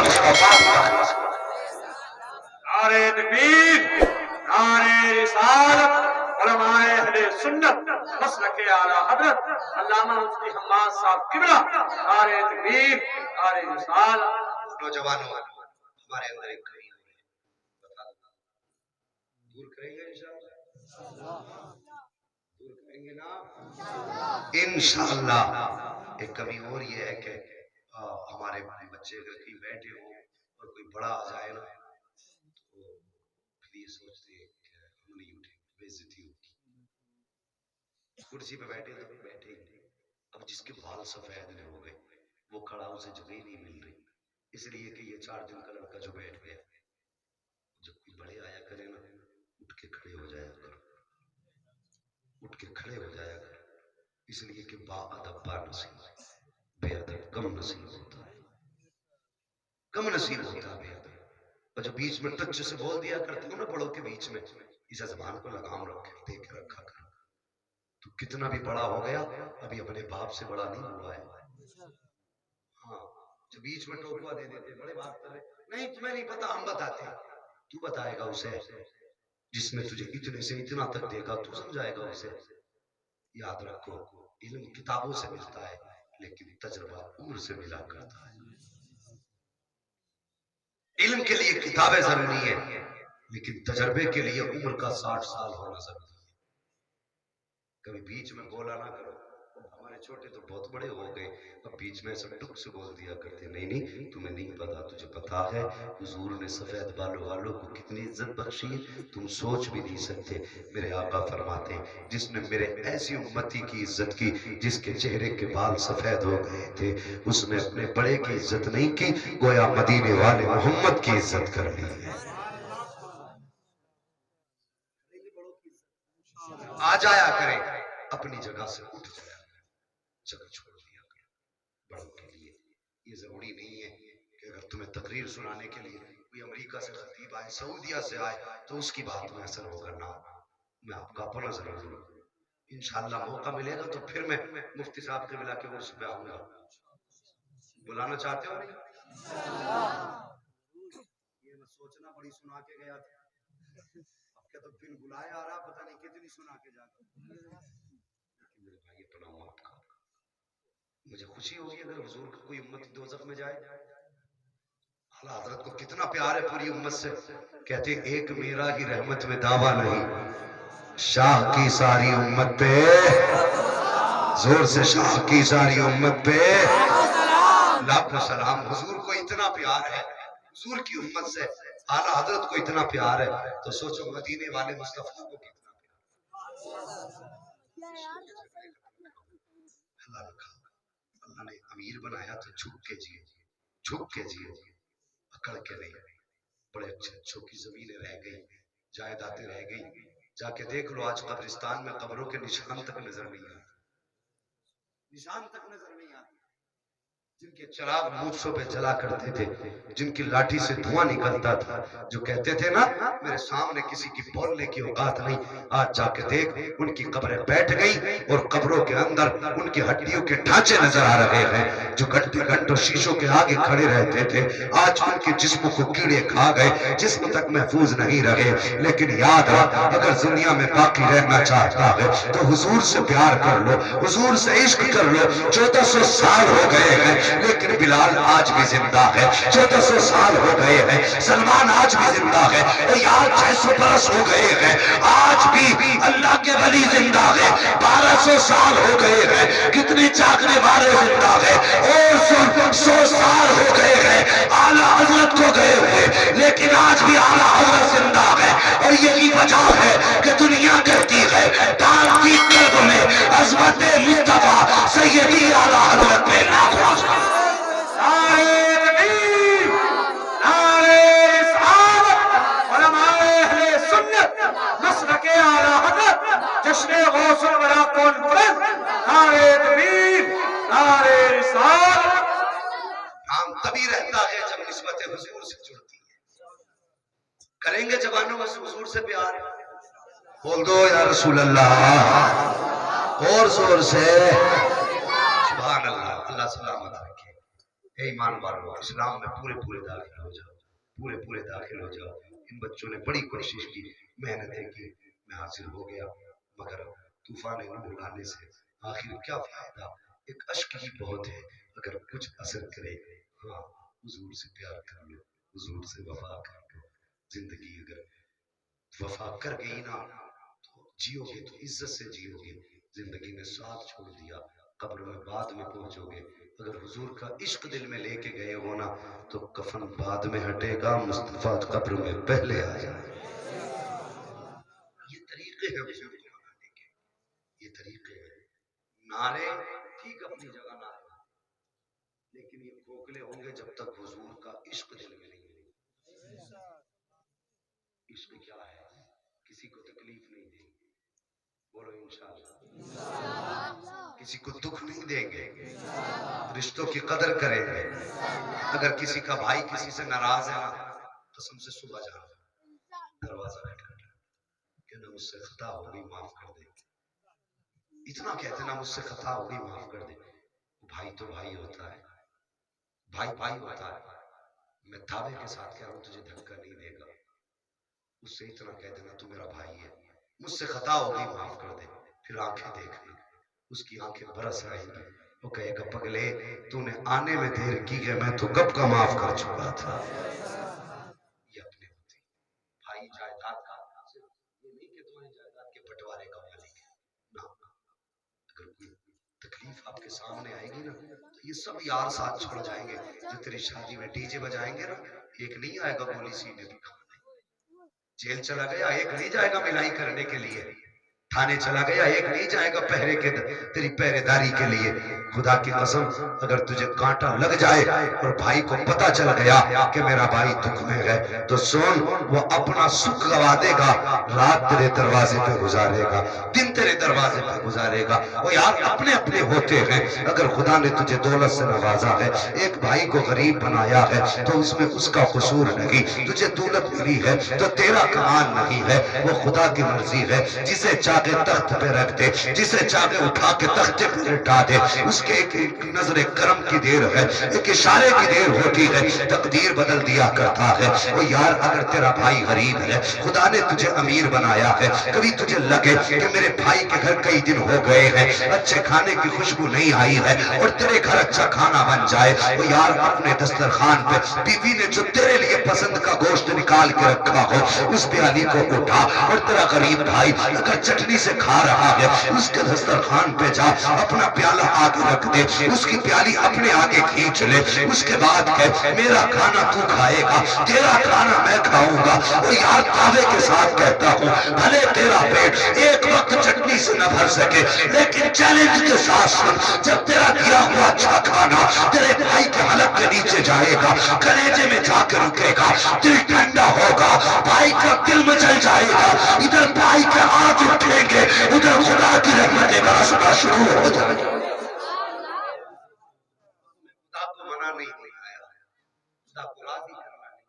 C: نعرہ تکبیر, نعرہ رسالت, علماء اہل سنت مسلک اعلی حضرت علامہ مفتی حماد صاحب قبلہ. نعرہ تکبیر, نعرہ رسالت.
A: نوجوانوں ہمارے اندر ایک کمی ہے, دور کریں گے انشاءاللہ, دور کریں گے نا انشاءاللہ. ایک کمی اور یہ ہے کہ ہمارے بچے اگر کہیں بیٹھے ہوں اور کوئی بڑا آ جائے نا تو پھر یہ سوچتے ہیں کہ ہم نہیں اٹھیں, بے عزتی ہوگی. کرسی پہ بیٹھے تو بیٹھے ہی نہیں. اب جس کے بال سفید ہو گئے وہ کھڑا, اسے جگہ نہیں مل رہی, اس لیے کہ یہ 4 دن کا لڑکا جو بیٹھ گیا. جب کوئی بڑے آیا کرے نا اٹھ کے کھڑے ہو جایا کرو, اٹھ کے کھڑے ہو جایا کرو, اس لیے کہ با ادب با نصیب, بے ادب کم نصیب ہوتا ہے, کم نصیب ہوتا ہے بے ادب. اور جو بیچ میں ٹچ سے بول دیا کرتے ہو نا بڑوں کے بیچ میں, اسے زبان کو لگام رکھے دے کے رکھا کرو. تو کتنا بھی بڑا ہو گیا ابھی اپنے باپ سے بڑا نہیں ہوا ہے. ہاں, جو بیچ میں ٹوکوا دے دیتے بڑے بات کر رہے, نہیں تمہیں نہیں پتا ہم بتاتے ہیں. تو بتائے گا اسے, جس میں تجھے اتنے سے اتنا تک دے گا تو سمجھائے گا اسے. یاد رکھو علم کتابوں سے ملتا ہے لیکن تجربہ عمر سے ملا کرتا ہے. علم کے لیے کتابیں ضروری ہیں لیکن تجربے کے لیے عمر کا 60 سال ہونا ضروری ہے. کبھی بیچ میں بولا نہ کرو, ہمارے چھوٹے تو بہت بڑے ہو گئے, اب بیچ میں سب ٹک سے بول دیا کرتے, نہیں تمہیں نہیں پتا, تجھے پتا ہے حضور نے سفید بالوں والوں کو کتنی عزت بخشی, تم سوچ بھی نہیں سکتے. میرے آقا فرماتے جس نے میرے ایسی امتی کی عزت کی جس کے چہرے کے بال سفید ہو گئے تھے, اس نے اپنے بڑے کی عزت نہیں کی, گویا مدینے والے محمد کی عزت کر لی ہے. آ جایا کرے, اپنی جگہ سے اٹھ جایا کرے, جگہ چھوڑ دیا کرے. بڑوں کے لیے یہ ضروری نہیں ہے کہ اگر تمہیں تقریر سنانے کے لیے کوئی امریکہ سے خطیب آئے, سعودیہ سے آئے تو اس کی بات میں اثر ہوگا. نہ, میں آپ کا اپنا ضرور ہوں. انشاءاللہ موقع ملے گا تو پھر میں مفتی صاحب کے ملا کے عرس پہ آؤں گا. بلانا چاہتے ہو نہیں؟ تھوڑی سنا کے گیا تھا، اب کیا تو بن بلائے آ رہا، پتہ نہیں کتنی سنا کے جاتا۔ میرے بھائی اپنا موت کا مجھے خوشی ہوگی اگر حضور کا کوئی امت دوزخ میں جائے۔ اعلیٰ حضرت کو کتنا پیار ہے پوری امت سے، کہتے ایک میرا ہی رحمت میں دعویٰ نہیں، شاہ کی ساری امت پہ، زور سے شاہ کی ساری امت پہ لاکھوں سلام۔ حضور کو اتنا پیار ہے، حضور کی امت سے اعلیٰ حضرت کو اتنا پیار ہے، تو سوچو مدینے والے مصطفیٰ کو کتنا پیار۔ اللہ نے امیر بنایا تو جھک کے جیے، جھک کے جیے، اکڑ کے نہیں۔ بڑے اچھے اچھوں کی زمینیں رہ گئی، جائیدادیں رہ گئی، جا کے دیکھ لو آج قبرستان میں قبروں کے نشان تک نظر نہیں آتے، نشان تک نظر نہیں آتے۔ جن کے چراغ مونچھوں پہ جلا کرتے تھے، جن کی لاٹھی سے دھواں نکلتا تھا، جو کہتے تھے نا میرے سامنے کسی کی بولنے کی اوقات نہیں، آج جا کے دیکھ ان کی قبریں بیٹھ گئی اور قبروں کے اندر ان کی ہڈیوں کے ڈھانچے نظر آ رہے ہیں۔ جو گھنٹے گھنٹوں شیشوں کے آگے کھڑے رہتے تھے، آج ان کے جسموں کو کیڑے کھا گئے، جسم تک محفوظ نہیں رہے۔ لیکن یاد رکھ اگر دنیا میں باقی رہنا چاہتا ہے تو حضور سے پیار کر لو، حضور سے عشق کر لو۔ 1400 سال ہو گئے ہیں لیکن بلال آج بھی زندہ ہے، 1400 سال ہو گئے ہیں سلمان آج بھی زندہ ہے، اور یار 600 برس ہو گئے ہیں آج بھی اللہ کے ولی زندہ ہے، 1200 سال ہو گئے ہیں کتنے جاگنے والے زندہ ہے، اور 100 سال ہو گئے ہیں اعلیٰ حضرت کو گئے ہوئے، لیکن آج بھی اعلیٰ حضرت زندہ ہے۔ اور یہی وجہ ہے کہ دنیا کہتی ہے دار کی قلب میں عظمت مصطفیٰ سیدی اعلیٰ حضرت پہ نافذ۔
C: جشن غوث الورا کانفرنس، نعرہ تکبیر، نعرہ رسالت۔
A: نام تبھی رہتا ہے جب نسبت حضور سے جڑتی ہے۔ کریں گے جوانوں میں حضور سے پیار، بول دو یا رسول اللہ اور زور سے سبحان اللہ۔ اللہ سلامت رکھے۔ اے ایمان والو، اسلام میں پورے داخل ہو جاؤ، پورے داخل ہو جاؤ۔ ان بچوں نے بڑی کوشش کی، محنتیں کی، میں حاصل ہو گیا، مگر طوفان نور لانے سے آخر کیا فائدہ؟ ایک اشک ہی بہت ہے اگر کچھ اثر کرے۔ ہاں حضور سے پیار کر لو، حضور سے وفا کر لو۔ زندگی اگر وفا کر گئی نا تو جیو گے تو عزت سے جیو گے۔ زندگی میں ساتھ چھوڑ دیا قبر میں بعد میں پہنچو گے۔ اگر حضور کا عشق دل میں لے کے گئے ہونا تو کفن بعد میں ہٹے گا، مصطفیٰ قبر میں پہلے آ جائے۔ یہ طریقے ہیں حضور کو منانے کے، یہ طریقے ہیں۔ نعرے ٹھیک اپنی جگہ نعرے، لیکن یہ کھوکھلے ہوں گے جب تک حضور کا عشق دل میں نہیں ملے۔ عشق کیا ہے؟ کسی کو تکلیف نہیں دیں گے، بولو انشاءاللہ۔ کسی کو دکھ نہیں دیں گے، رشتوں کی قدر کریں گے۔ اگر کسی کا بھائی کسی سے ناراض ہے نا، قسم سے صبح جانا دروازہ کھٹکھٹا کہ نہ مجھ سے خطا ہو گئی معاف کر دے، اتنا کہتے نا مجھ سے خطا ہو گئی معاف کر دے۔ بھائی تو بھائی ہوتا ہے، بھائی ہوتا ہے۔ میں دعوے کے ساتھ کہہ رہا ہوں تجھے دھکا نہیں دے گا، اس سے اتنا کہہ دینا تو میرا بھائی ہے، مجھ سے خطا ہو گئی معاف کر دے۔ پھر آنکھیں دیکھنا، اس کی آنکھیں برس آئیں گی، وہ کہے گا پگلے تو نے آنے میں دیر کی ہے، میں تو کب کا معاف کر چکا تھا۔ یہ اپنے ہوتے بھائی جائیداد کا یہ نہیں کہ تمہاری جائیداد کے بٹوارے کا مالک ہے، نہ۔ اگر کوئی تکلیف آپ کے سامنے آئے گی نا تو یہ سب یار ساتھ چھوڑ جائیں گے۔ جو تیری شادی میں ڈی جے بجائیں گے نا، ایک نہیں آئے گا گولی سینے بھی کھانے۔ جیل چلا گیا ایک نہیں جائے گا ملائی کرنے کے لیے، تھانے چلا گیا ایک نہیں جائے گا پہرے کے تیری پہرے داری کے لیے۔ خدا کی قسم اگر تجھے کانٹا لگ جائے اور بھائی کو پتا چل گیا کہ میرا بھائی دکھ میں ہے تو سن، وہ اپنا سکھ گوا دے گا، رات تیرے دروازے پہ گزارے گا، دن تیرے دروازے پہ گزارے گا۔ وہ یار اپنے اپنے ہوتے ہیں۔ اگر خدا نے تجھے دولت سے نوازا ہے، ایک بھائی کو غریب بنایا ہے تو اس میں اس کا قصور نہیں۔ تجھے دولت ملی ہے تو تیرا کمال نہیں ہے، وہ خدا کی مرضی ہے۔ جسے چاہتا چاہے تخت پہ رکھ دے، جسے چاہے اٹھا کے تخت پہ لٹا دے، اس کے ایک نظر کرم کی دیر ہے، ایک اشارے کی دیر ہوتی ہے، تقدیر بدل دیا کرتا ہے۔ وہ یار اگر تیرا بھائی غریب ہے، خدا نے تجھے امیر بنایا ہے، کبھی تجھے لگے کہ میرے بھائی کے گھر کئی دن ہو گئے ہیں، اچھے کھانے کی خوشبو نہیں آئی ہے، اور تیرے گھر اچھا کھانا بن جائے، وہ یار اپنے دسترخوان پہ بیوی نے جو تیرے لیے پسند کا گوشت نکال کے رکھا ہو، اس پیالی کو اٹھا، اور تیرا غریب بھائی اگر چٹنی سے کھا رہا ہے، اس کے دسترخوان پہ جا، اپنا پیالہ آگے رکھ دے، اس کی پیالی اپنے آگے کھینچ لے، اس کے بعد کہ میرا کھانا تو کھائے گا، تیرا کھانا میں کھاؤں گا، اور یار دعوے کے ساتھ کہتا ہوں بھلے تیرا پیٹ ایک وقت چٹنی سے نہ بھر سکے، لیکن چیلنج کے ساتھ سن، جب تیرا دیا ہوا اچھا کھانا تیرے بھائی کے حلق کے نیچے جائے گا، کلیجے میں جا کے رکے گا، دل ٹھنڈا ہوگا، بھائی کا دل میں چل جائے گا، ادھر بھائی کے ہاتھ اٹھیں گے، ادھر خدا کی رحمتیں برسنا شروع ہو جائے گا۔ خدا کو منع نہیں دکھایا، خدا کو راضی کرنا نہیں،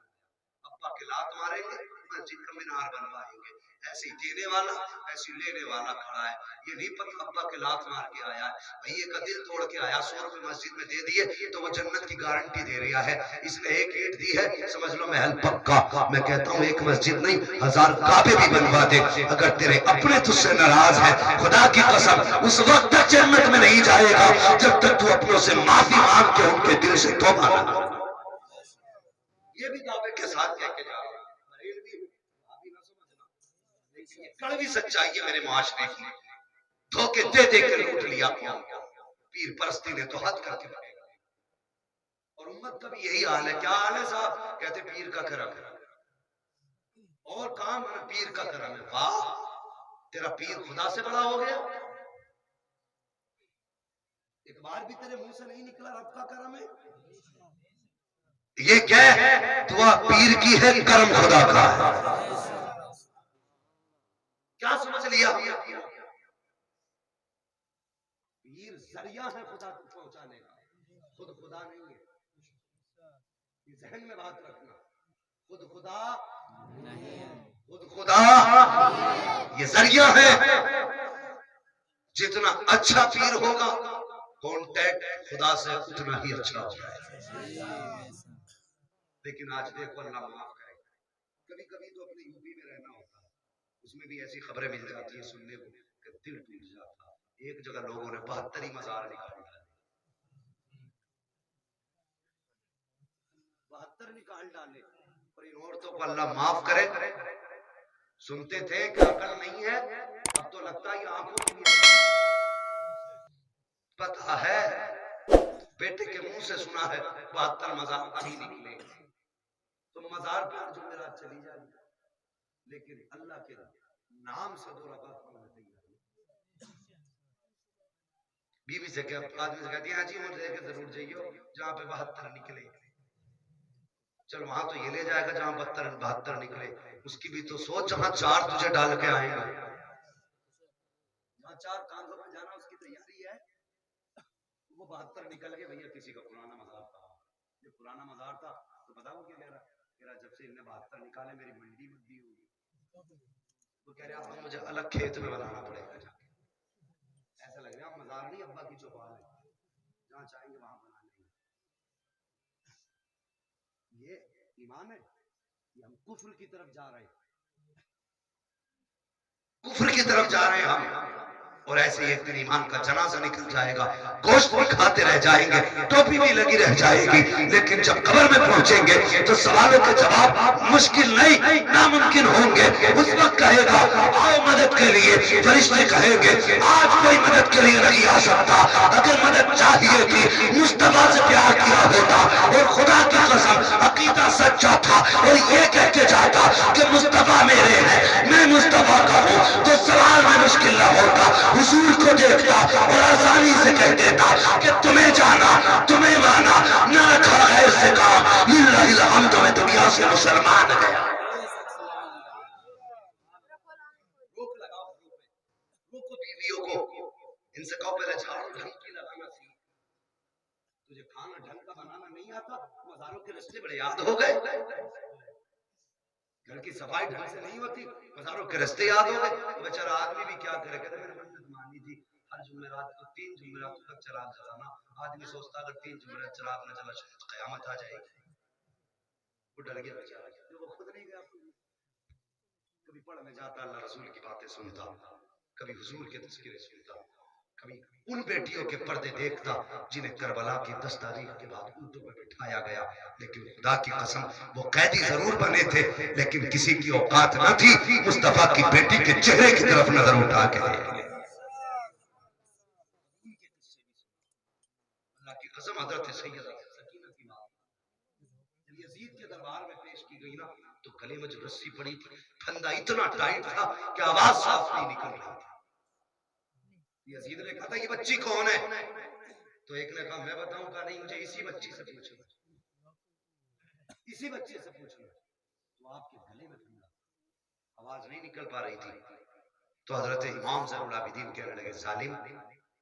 A: ابا کے لات ماریں گے، مسجد کا مینار بنوائیں گے، ایسی دینے والا ایسی لینے والا کھڑا ہے، یہ نہیں پتہ ابا کے لات مار کے آیا ہے، بھائیے کا دل توڑ کے آیا، 100 روپے مسجد میں دے دیے تو وہ جنت کی گارنٹی دے رہا ہے، اس نے ایک اینٹ دی ہے سمجھ لو محل پکا۔ میں کہتا ہوں ایک مسجد نہیں 1000 کعبے بھی بنوا دے، اگر تیرے اپنے تجھ سے ناراض ہے، خدا کی قسم اس وقت تک جنت میں نہیں جائے گا جب تک تو اپنوں سے معافی مانگ کے ان کے دل سے توبہ نہ کرے۔ یہ بھی دعوے کے ساتھ کہہ کے جا رہا ہوں، یہ کڑوی سچائی ہے میرے معاشرے کی، دھوکے دے دے کے لوٹ لیا قوم کو، پیر پرستی نے تو حد کر کے رکھے گا، اور امت کا بھی یہی حال ہے۔ کیا حال ہے صاحب؟ کہتے پیر کا کرم ہے، اور کام ہے پیر کا کرم ہے۔ واہ، تیرا پیر خدا سے بڑا ہو گیا، ایک بار بھی تیرے منہ سے نہیں نکلا رب کا کرم ہے؟ یہ کہہ دعا پیر کی ہے، کرم خدا کا ہے۔ کیا سمجھ لیا؟ پیر ذریعہ ہے خدا کو پہنچانے کا، خود خدا نہیں ہے، یہ ذہن میں بات رکھنا، خود خدا نہیں ہے، خود خدا یہ ذریعہ ہے۔ جتنا اچھا پیر ہوگا کانٹیکٹ خدا سے اتنا ہی اچھا ہوگا۔ لیکن آج دیکھو اللہ معاف کرے، کبھی کبھی تو اپنے یوپی میں رہنا ہوتا ہے، اس میں بھی ایسی خبریں مل جاتی ہیں سننے کو کہ دل ٹوٹ جاتا ہے۔ ایک جگہ لوگوں نے 72 مزار نکال ڈالے، 72 نکال ڈالے، اور ان عورتوں کو اللہ معاف کرے، سنتے تھے کہ عقل نہیں ہے، اب تو لگتا ہے یہ آنکھوں کی بھی پتہ ہے، بیٹے کے منہ سے سنا ہے 72 مزار ابھی نکلے، تو مزار پر جو میرا چلی جائے، لیکن اللہ کے نام سے 2 رکعت پڑھنا چاہیے۔ بیوی سے کہ آدمی سے کہتی ہے ہاں جی مجھے کہ ضرور جائیے جہاں پہ 72 نکلے، چل وہاں تو یہ لے جائے گا جہاں 72 نکلے، اس کی بھی تو سوچ جہاں 4 تجھے ڈال کے آئیں گا، جہاں 4 کاندھوں پہ جانا اس کی تیاری ہے، وہ 72 نکل کے بھیا کسی کا پرانا مزار تھا، یہ پرانا مزار تھا تو بتا وہ کیا کہہ رہا، کہہ رہا جب سے انہیں 72 نکالے میری منڈی بدی ہوگی، وہ کہہ رہا مجھے الگ کھیت میں بنانا پڑے گا، ایسا لگ رہا ہے مزار نہیں ابا کی چوپال ہے، جہاں چاہیں گے وہاں بنا لیں گے۔ یہ ایمان ہے، یہ ہم کفر کی طرف جا رہے ہیں، کفر کی طرف جا رہے ہیں ہم، اور ایسے ایک دن ایمان کا جنازہ نکل جائے گا، گوشت بھی کھاتے رہ جائیں گے، ٹوپی بھی لگی رہ جائے گی، لیکن جب قبر میں پہنچیں گے تو سوالوں کے جواب مشکل نہیں ناممکن ہوں گے۔ اس وقت کہے گا آؤ مدد کے لیے، فرشتے کہیں گے آج کوئی مدد کے لیے نہیں آ سکتا، اگر مدد چاہیے تھی مصطفیٰ سے پیار کیا ہوتا، اور خدا کی قسم عقیدہ سچا تھا اور یہ کہہ کے جاتا کہ مصطفیٰ میرے ہیں میں مصطفیٰ کا ہوں، تو سوال میں مشکل نہ ہوتا، حضور کو دیکھتا اور آسانی سے کہہ دیتا کہ تمہیں جانا تمہیں مانا نہ رکھا غیر سے کام، للہ الحمد میں دنیا سے مسلمان گیا۔ روک لگاؤ، روکو بیویوں کو، ان سے کہو پہلے جھاڑو ڈھنگ کی لگانا سیکھ، تجھے کھانا ڈھنگ کا بنانا نہیں آتا، مزاروں کے رستے بڑے یاد ہو گئے، گھر کی صفائی ڈھنگ سے نہیں ہوتی، مزاروں کے رستے یاد ہو گئے. بیچارہ آدمی بھی کیا کرے, کہتے میں نے منت مانی تھی ہر جمعرات کو 3 جمعرات تک چراغ جلانا. آدمی سوچتا اگر 3 جمعرات چراغ نہ جلا شاید قیامت آ جائے گی. وہ ڈر گیا بیچارہ, وہ خود نہیں گیا. کبھی پڑھنے جاتا, اللہ رسول کی باتیں سنتا, کبھی حضور کے تذکرے سنتا, کبھی ان بیٹیوں کے پردے دیکھتا جنہیں کربلا کی 10 تاریخ کے بعد اونٹوں پہ بٹھایا گیا. لیکن خدا کی قسم وہ قیدی ضرور بنے تھے لیکن کسی کی اوقات نہ تھی مصطفیٰ کی بیٹی کے چہرے کی طرف نظر اٹھا کے دیکھے. اللہ کی قسم حضرت سیدہ سکینہ کی ماں جب یزید کے دربار میں پیش کی گئی نا تو گلے میں جو رسی پڑی تھی پھندا اتنا ٹائٹ تھا کہ آواز صاف نہیں نکل رہی تھی. یزید نے کہا تھا یہ بچی کون ہے؟ تو ایک نے کہا میں بتاؤں گا. نہیں, مجھے اسی بچی سے پوچھنا, اسی بچے سے پوچھنا. تو آپ کے گلے میں پھندا, آواز نہیں نکل پا رہی تھی. تو حضرت امام زین العابدین کہنے لگے ظالم,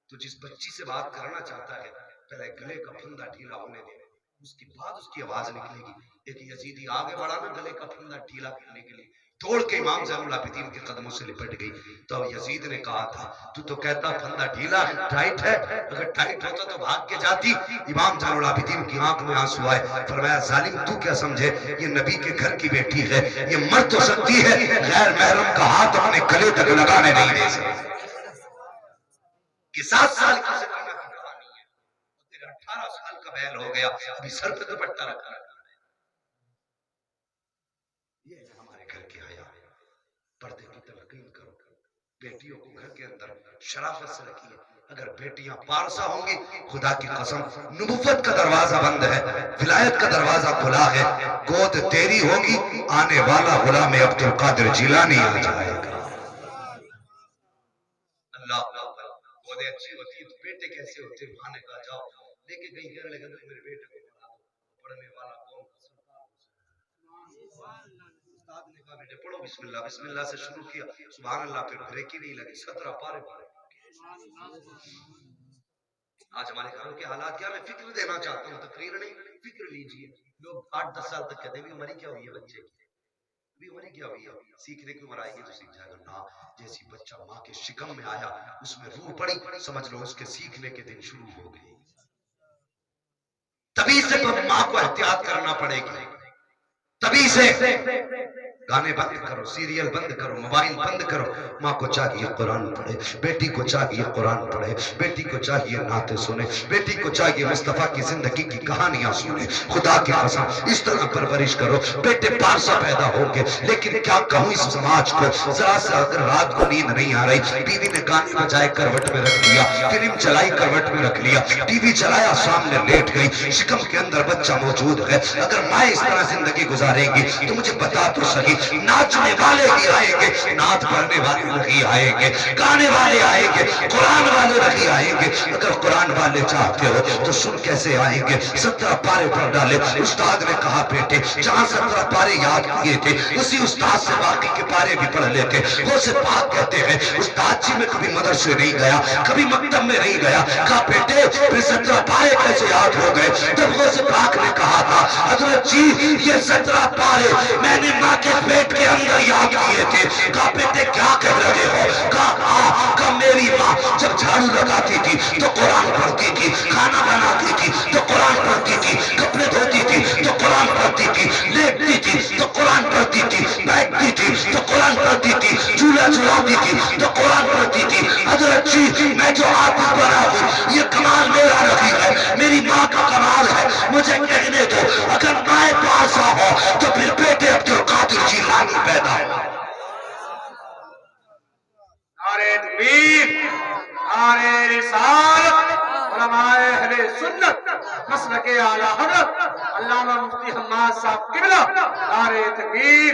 A: تو جس بچی سے بات کرنا چاہتا ہے پہلے گلے کا پھندا ڈھیلا ہونے دے, اس کے بعد اس کی آواز نکلے گی. ایک یزیدی آگے بڑھا نا گلے کا پھندا ڈھیلا کرنے کے لیے, توڑ کے امام زین العابدین کے قدموں سے لپٹ گئی. تو یزید نے کہا تھا تو کہتا پھندا ڈھیلا ہے, ٹائٹ ہے, اگر ٹائٹ ہوتا تو بھاگ کے جاتی. امام زین العابدین کی آنکھ میں آنسو آئے, فرمایا ظالم تو کیا سمجھے یہ نبی کے گھر کی بیٹی ہے, یہ مر تو سکتی ہے غیر محرم کا ہاتھ اپنے گلے تک لگانے نہیں دے سکتی. یہ 7 سال کی سکینہ کی کہانی ہے, تیرا 18 سال کا بیل ہو گیا, ابھی سر پہ دوپٹہ رکھا ہے. یہ ہے ہمارے گھر کی حیا. پردے کی تلقین کرو, بیٹیوں کو گھر کے اندر شرافت سے رکھیے. اگر بیٹیاں پارسا ہوں گی خدا کی قسم نبوت کا دروازہ بند ہے, ولایت کا دروازہ کھلا ہے. گود تیری ہوگی, آنے والا غلام عبد القادر جیلانی آ جائے گا. اللہ گودیں اچھی ہوتی تو بیٹے کیسے ہوتے, ماں نے کہا جاؤ لے کے گئی, کہنے لگا میرے بیٹے کو پڑھا دو. پڑھنے والا کون؟ استاد نے کہا بیٹے پڑھو بسم اللہ. بسم اللہ سے شروع کیا, سبحان اللہ, پھر بریک ہی نہیں لگی, 17 پارے پڑھے. آج ہمارے گھروں کے حالات کیا, میں فکر دینا چاہتا ہوں, تقریر نہیں, فکر لیجئے. لوگ 8-10 سال تک کہتے ہیں بھی عمر کیا ہوئی ہے بچے کی, بھی عمر کیا ہوئی ہے, سیکھنے کی عمر آئے گی تو سیکھ جائے گا. نا, جیسی بچہ ماں کے شکم میں آیا اس میں روح پڑی, سمجھ لو اس کے سیکھنے کے دن شروع ہو گئے. تبھی سے ماں کو احتیاط کرنا پڑے گی. تبھی سے گانے بند کرو, سیریل بند کرو, موبائل بند کرو. ماں کو چاہیے قرآن پڑھے, بیٹی کو چاہیے قرآن پڑھے, بیٹی کو چاہیے نعتیں سنے, بیٹی کو چاہیے مصطفیٰ کی زندگی کی کہانیاں سنے. خدا کی قسم اس طرح پرورش کرو. بیٹے پارسا پیدا ہو گے, لیکن کیا کہوں اس سماج کو, ذرا سے اگر رات کو نیند نہیں آ رہی, بیوی نے گانے بجائے کروٹ میں رکھ دیا, فلم چلائی کروٹ میں رکھ لیا, ٹی وی چلایا سامنے لیٹ گئی, شکم کے اندر بچہ موجود ہے. اگر ماں اس طرح زندگی گزارے گی تو مجھے بتا تو صحیح, ناچنے والے بھی آئیں گے, نعت پڑھنے والے نہیں آئیں گے, گانے والے آئیں گے, قرآن والے نہیں آئیں گے. اگر قرآن والے چاہتے ہو تو سن کیسے آئیں گے. 17 پارے پڑھ ڈالے. استاد نے کہا بیٹے جہاں 17 پارے یاد کیے تھے اسی استاد سے باقی کے پارے بھی پڑھ لیتے. وہ سے پاک کہتے ہیں استاد جی میں کبھی مدرسے نہیں گیا, کبھی مکتب میں نہیں گیا. کہا بیٹے پھر 17 پارے کیسے یاد ہو گئے؟ جب وہ سے پاک نے کہا تھا حضرت جی یہ 17 پارے میں نے ماں کے پیٹ کے اندر یاد کیے تھے. کہا بیٹے کیا کہہ رہے ہو؟ کہا میری ماں جب جھاڑو لگاتی تھی تو قرآن پڑھتی تھی, کھانا بناتی تھی تو قرآن پڑھتی تھی, کپڑے دھوتی تھی تو قرآن پڑھتی تھی, لیٹتی تھی تو قرآن پڑھتی تھی, بیٹھتی تھی تو قرآن پڑھتی تھی, چولہا چلاتی تھی تو قرآن پڑھتی تھی. حضرت جی میں جو عابد بنا ہوں یہ کمال میرا نہیں ہے, میری ماں کا کمال ہے. مجھے کہنے دو اگر ماں پاسا ہو تو پھر بیٹے عبد القادر جیلانی پیدا ہو.
C: نعرہ تکبیر, نعرہ رسالت, علماء اہل سنت مسلک اعلی حضرت علامہ مفتی حماد صاحب قبلہ, نعرہ تکبیر.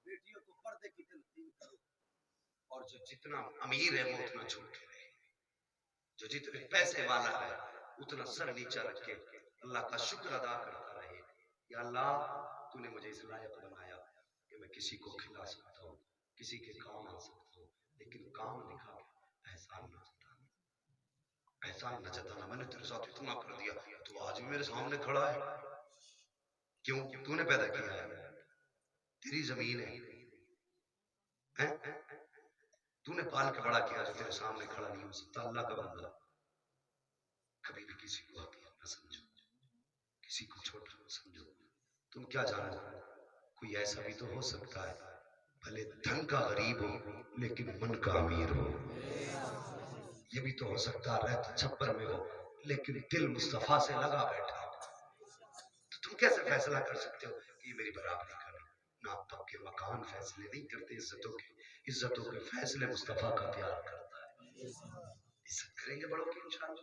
A: بیٹیوں کو پردے کی تلقین کرو, اور جو جتنا امیر ہے وہ اتنا جھوٹ رہے, جو جتنے پیسے والا ہے اتنا سر نیچا رکھ کے اللہ کا شکر ادا کرتا رہے. یا اللہ تو نے مجھے اس لائق بنایا کہ میں کسی کو کھلا سکتا ہوں, کسی کے کام آ سکتا ہوں, لیکن کام دکھا کے احسان نہ جتانا, احسان نہ جتانا. میں نے تیرے ساتھ اتنا کر دیا, تو آج بھی میرے سامنے کھڑا ہے, کیوں؟ تو نے پیدا کیا ہے, تیری زمین ہے، تو نے پال کے بڑا کیا جو تیرے سامنے کھڑا نہیں ہو سکتا. اللہ کا بندہ کبھی بھی کسی کو حقیر نہ سمجھو، کسی کو چھوٹا نہ سمجھو. تم کیا جانو کوئی ایسا بھی تو ہو سکتا ہے بھلے دھن کا غریب ہو لیکن من کا امیر ہو. یہ بھی تو ہو سکتا رہتا چھپر میں ہو لیکن دل مصطفیٰ سے لگا بیٹھا ہو. تو تم کیسے فیصلہ کر سکتے ہو کہ یہ میری برابری کرے؟ ناپ تک کے مکان فیصلے نہیں کرتے عزتوں کے فیصلے مصطفیٰ کا پیار کرتا ہے. عزت کریں گے بڑوں کی انشاءاللہ،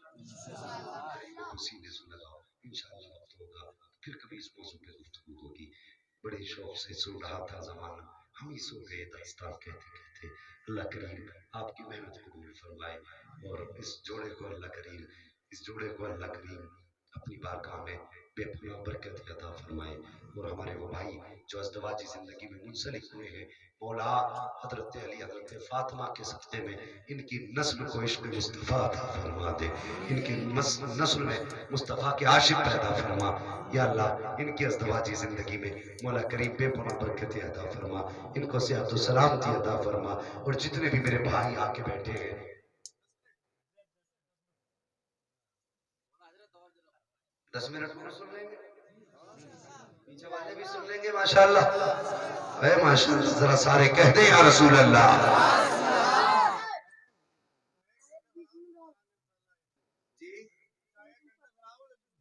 A: سینے سے لگاؤ انشاءاللہ. وقت ہوگا پھر کبھی اس موضوع پہ گفتگو ہوگی. بڑے شوق سے سن رہا تھا زمانہ، ہم ہی سو گئے داستان کہتے کہتے. اللہ کریم آپ کی محنت قبول فرمائے اور اس جوڑے کو اللہ کریم اپنی بارگاہ میں بے پناہ برکت عطا فرمائے. اور ہمارے وہ بھائی جو ازدواجی زندگی میں منسلک ہوئے ہیں، مولا حضرت علی حضرت فاطمہ کے صدقے میں ان کی نسل کو عشق مصطفیٰ عطا فرما دے، ان کی نسل میں مصطفیٰ کے عاشق پیدا فرما. یا اللہ ان کی ازدواجی زندگی میں مولا کریم بے پناہ برکت عطا فرما، ان کو صحت و سلامتی عطا فرما. اور جتنے بھی میرے بھائی آ کے بیٹھے ہیں 10 منٹ اور سن لیں گے، پیچھے والے بھی سن لیں گے. ماشاءاللہ اے ماشاءاللہ ذرا سارے کہتے ہیں یا رسول اللہ.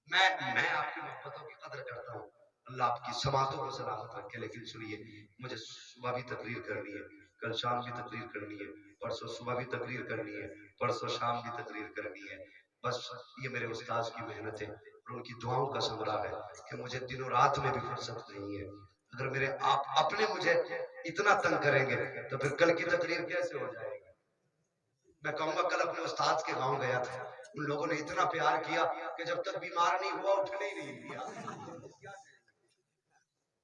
A: میں آپ کی محبتوں کی قدر کرتا ہوں. اللہ آپ کی سماعتوں کو سلامت رکھے. لیکن سنیے، مجھے صبح بھی تقریر کرنی ہے، کل شام بھی تقریر کرنی ہے، پرسوں صبح بھی تقریر کرنی ہے، پرسوں شام بھی تقریر کرنی ہے. بس یہ میرے استاذ کی محنت ہے اور ان کی دعاؤں کا ثمرہ ہے کہ مجھے دن و رات میں بھی فرصت نہیں ہے. اگر میرے آپ اپنے مجھے اتنا تنگ کریں گے تو پھر کل کی تقریر کیسے ہو جائے گی؟ میں کہوں گا کل اپنے استاد کے گاؤں گیا تھا، ان لوگوں نے اتنا پیار کیا کہ جب تک بیمار نہیں ہوا اٹھنے ہی نہیں دیا.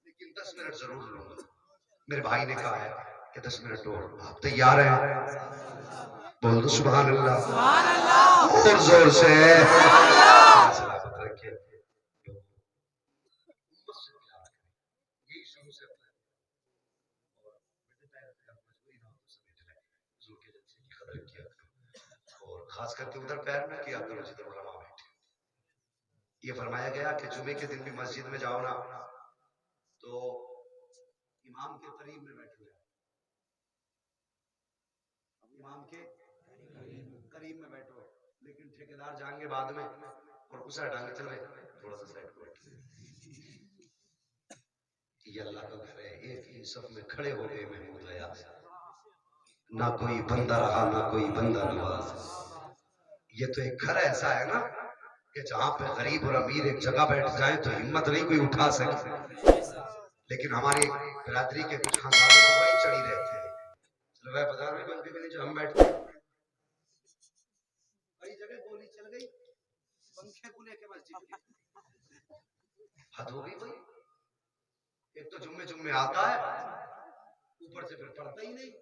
A: لیکن 10 منٹ ضرور لوں گا. میرے بھائی نے کہا ہے کہ 10 منٹ اور. آپ تیار ہیں؟ بول دو سبحان اللہ. سبحان اللہ. اور زور سے سلامت رکھے. یہی شروع سے قدر کیا کرو اور خاص کر کے ادھر پیر میں کیا کرو جدھر علماء بیٹھے. یہ فرمایا گیا کہ جمعے کے دن بھی مسجد میں جاؤ نا تو امام کے قریب میں بیٹھو. امام کے قریب میں بیٹھو، لیکن ٹھیکیدار جائیں گے بعد میں اور اسے ڈانگ چلے تھوڑا سا سائڈ بیٹھ. یہ اللہ کا گھر ہے. ایک ہی صف میں کھڑے ہو گئے محمود ایاز، نہ کوئی بندہ رہا نہ کوئی بندہ نواز. یہ تو ایک گھر ایسا ہے نا کہ جہاں پہ غریب اور امیر ایک جگہ بیٹھ جائیں تو ہمت نہیں کوئی اٹھا سکے. لیکن ہماری برادری کے کچھ خاندانوں کو بڑی چڑی رہتے ہیں. چلو بھائی بازار میں بنتے بھی نہیں جو ہم بیٹھتے ہیں. بڑی جگہ گولی چل گئی پنکھے کو لے کے مسجد کی. حد ہو گئی بھائی. ایک تو جمعے آتا ہے اوپر سے پھر پڑھتا ہی نہیں.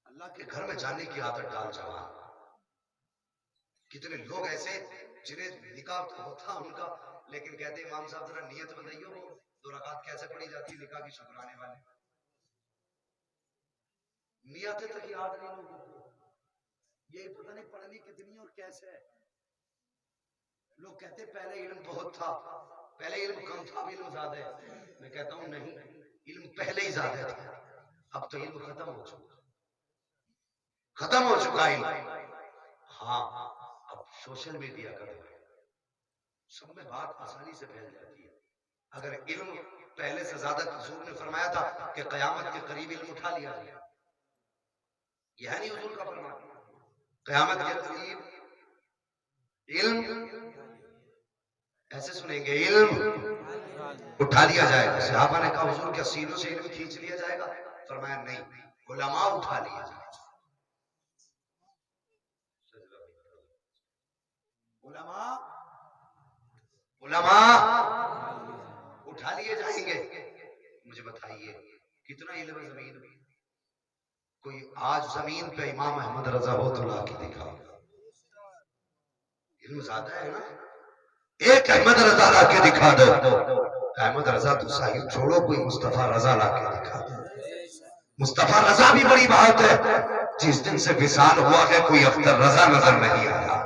A: اللہ کے گھر میں جانے کی عادت ڈال جوان. کتنے لوگ ایسے جنہیں نکاح ہوتا ان کا لیکن کہتے امام صاحب ذرا نیت بتائیے 2 رکعت کیسے پڑھی جاتی ہے نکاح کی شکرانے والے. نیتیں تک یاد نہیں لوگوں کو. یہ پتہ نہیں پڑھنی کتنی اور کیسے ہے. لوگ کہتے پہلے علم بہت تھا، پہلے علم کم تھا اب علم زیادہ ہے. میں کہتا ہوں نہیں، علم پہلے ہی زیادہ تھا. اب تو علم ختم ہو چکا علم. ہاں اب سوشل میڈیا کا دور ہے، سب میں بات آسانی سے پھیل جاتی ہے. اگر علم پہلے سے زیادہ، حضور نے فرمایا تھا کہ قیامت کے قریب علم اٹھا لیا جائے. یہ ہے نہیں حضور کا فرمان؟ قیامت کے قریب علم ایسے سنیں گے علم اٹھا لیا جائے گا. صحابہ نے کہا حضور کیا سینوں سے علم کھینچ لیا جائے گا؟ فرمایا نہیں، علماء اٹھا لیا جائے گا. علماء اٹھا لیے جائیں گے. مجھے بتائیے کتنا علم ہے زمین میں؟ کوئی آج زمین پہ امام احمد رضا ہو تو لا کے دکھا. علم زیادہ ہے نا. ایک احمد رضا لا کے دکھا دو. احمد رضا تو صاحب چھوڑو، کوئی مصطفیٰ رضا لا کے دکھا دو۔ مصطفیٰ رضا بھی بڑی بات ہے، جس دن سے وصال ہوا ہے کوئی اختر رضا نظر نہیں آیا۔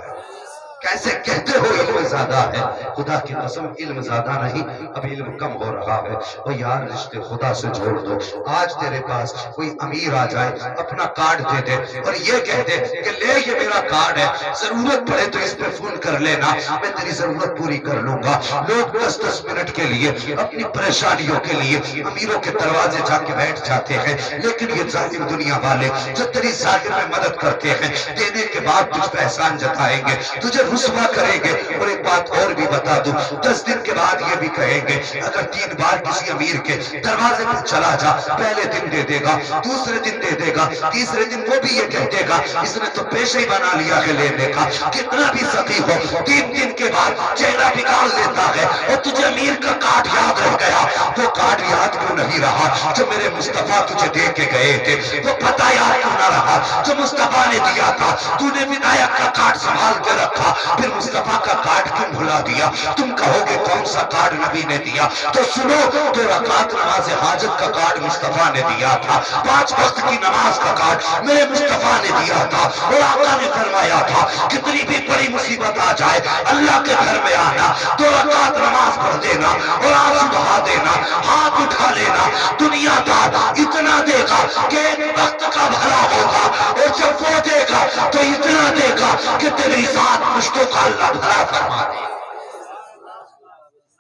A: کیسے کہتے ہو علم زیادہ ہے؟ خدا کی قسم علم زیادہ نہیں، اب علم کم ہو رہا ہے۔ اور یار رشتے خدا سے جوڑ دو۔ آج تیرے پاس کوئی امیر آ جائے، اپنا کارڈ دے دے اور یہ کہہ دے کہ لے یہ میرا کارڈ ہے، ضرورت پڑے تو اس پہ فون کر لینا، میں تیری ضرورت پوری کر لوں گا۔ لوگ 10-10 منٹ کے لیے اپنی پریشانیوں کے لیے امیروں کے دروازے جا کے بیٹھ جاتے ہیں، لیکن یہ ظاہر دنیا والے جو تیری ظاہر میں مدد کرتے ہیں، دینے کے بعد تجھ پہ احسان جتائیں گے، تجھے رسوا کریں گے۔ اور ایک بات اور بھی بتا دوں، 10 دن کے بعد یہ بھی کہیں گے اگر 3 بار کسی امیر کے دروازے پر چلا جا، پہلے دن دے دے گا، دوسرے دن دے دے گا، تیسرے دن وہ بھی یہ کہہ دے گا اس نے تو پیشے ہی بنا لیا کہ لینے کا۔ کتنا بھی سخی ہو، 3 دن کے بعد چہرہ بگاڑ لیتا ہے۔ اور تجھے امیر کا کارڈ یاد رہ گیا، وہ کارڈ یاد کیوں نہیں رہا جو میرے مصطفیٰ تجھے دے کے گئے تھے؟ وہ پتہ یاد کیوں نہ رہا جو مصطفیٰ نے دیا تھا؟ تو نے ودایت کا کارڈ سنبھال کے رکھا، پھر مصطفیٰ کا کارڈ کیوں بھلا دیا؟ تم کہو گے کون سا کارڈ نبی نے دیا؟ تو سنو، 2 رکعت نماز حاجت کا کارڈ مصطفیٰ نے دیا تھا، 5 وقت کی نماز کا کارڈ میرے مصطفیٰ نے دیا تھا۔ اور آقا نے فرمایا تھا کتنی بھی بڑی مصیبت آ جائے اللہ کے گھر میں آنا، 2 رکعت نماز پڑھ دینا اور آنسو بہا دینا، ہاتھ اٹھا لینا، دنیا دار اتنا دے گا کہ ایک وقت کا بھلا ہوگا، اور جب وہ دے گا تو اتنا دے گا کہ تیری ذات مشکوں کا اللہ بھلا فرما دے۔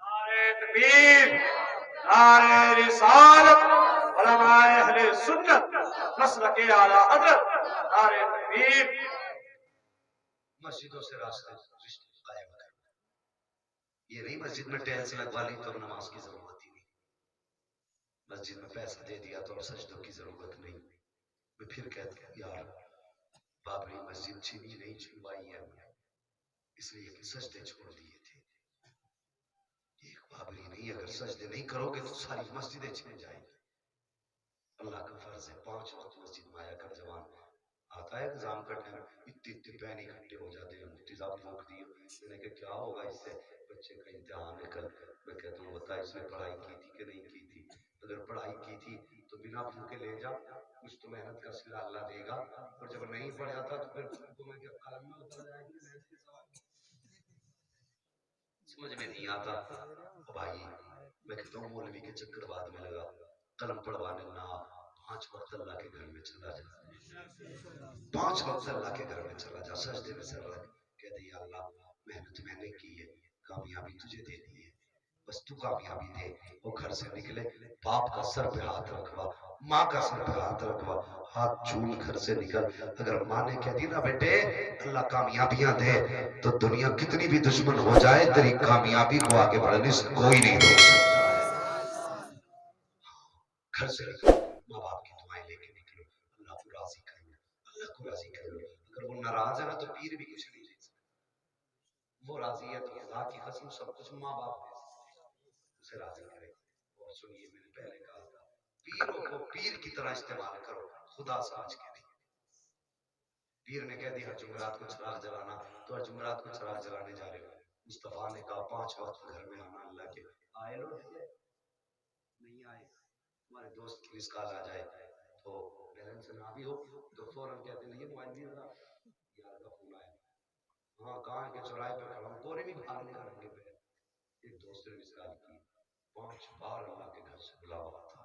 C: نعرہ تکبیر، نعرہ رسالت، علماء اہل سنت مسلک اعلی حضرت، نعرہ تکبیر۔
A: مسجدوں سے راستے قائم کرنا، یہ نہیں مسجد میں ٹیلز لگوا لی تو نماز کی ضرورت ہی نہیں، مسجد میں پیسہ دے دیا تو سجدوں کی ضرورت نہیں۔ میں پھر کہتا ہوں یار بابری مسجد چھینی نہیں چھنوائی ہے ہم نے، اس لیے کہ سجدے چھوڑ دیے تھے۔ ایک بابری نہیں، اگر سجدے نہیں کرو گے تو ساری مسجدیں چھن جائیں گی۔ اللہ کا فرض ہے 5 وقت مسجد میں آیا کر۔ جوان آتا ہے ایگزام کا ٹائم، اتنے پین اکٹھے ہو جاتے ہیں، انتظام روک دیے۔ میں نے کہا کیا ہوگا اس سے؟ بچے کا امتحان ہے کل۔ میں کہتا ہوں بتا اس نے پڑھائی کی تھی کہ نہیں کی تھی؟ اگر پڑھائی کی تھی تو بنا بھوکے لے جا، کچھ تو محنت کا صلہ اللہ دے گا، اور جب نہیں پڑھا تھا تو پھر تمہیں کیا قلم میں اتر جائے گی محنت کے سوال؟ سمجھ میں نہیں آتا۔ بھائی میں کہتا ہوں مولوی کے چکر بعد میں لگا، قلم پڑھوانے نہ، 5 وقت اللہ کے گھر میں چلا جا، 5 وقت اللہ کے گھر میں چلا جا، سجدے میں سر رکھ، کہہ دے یا اللہ محنت میں نے کی ہے، کامیابی تجھے دے دی ہے، بس تو کامیابی دے۔ وہ گھر سے نکلے، باپ کا سر پہ ہاتھ رکھوا، ماں کا سر پہ ہاتھ رکھوا، ہاتھ جھول گھر سے نکل۔ اگر ماں نے کہہ دی نا بیٹے اللہ کامیابیاں دے، تو دنیا کتنی بھی دشمن ہو جائے تیری کامیابی کو آگے بڑھنے سے کوئی نہیں روک سکتا۔ گھر سے نکلو، ماں باپ کی دعائیں لے کے نکلو، اللہ کو راضی کر لو، اللہ کو راضی کر لو۔ اگر وہ ناراض ہے نا تو پیر بھی کچھ نہیں دے سکتا، وہ راضی ہے تو خدا کی قسم سب کچھ ماں باپ دے سکتے ہیں، اسے راضی کرے۔ اور سنیے میں نے پہلے کہا تھا پیروں کو پیر کی طرح استعمال کرو، خدا سمجھ کے نہیں۔ پیر نے کہہ دیا ہر جمعرات کو چراغ جلانا تو ہر جمعرات کو چراغ جلانے جا رہے ہو۔ مصطفیٰ نے کہا 5 وقت گھر میں آنا، اللہ کے آئے لوٹ کے نہیں آئے، تمہارے دوست کی مسکال آ جائے تو بیلنس نہ بھی ہو تو فوراً کہتے ہیں یہ معاہدی اللہ یار کا فون آیا، ہاں کہاں کے چوراہے پہ کھڑا ہوں، کونے بھی بھاگ نہیں کریں گے پہ۔ ایک دوست نے مسکال کی، 5 بار اللہ کے گھر سے بلاوا تھا،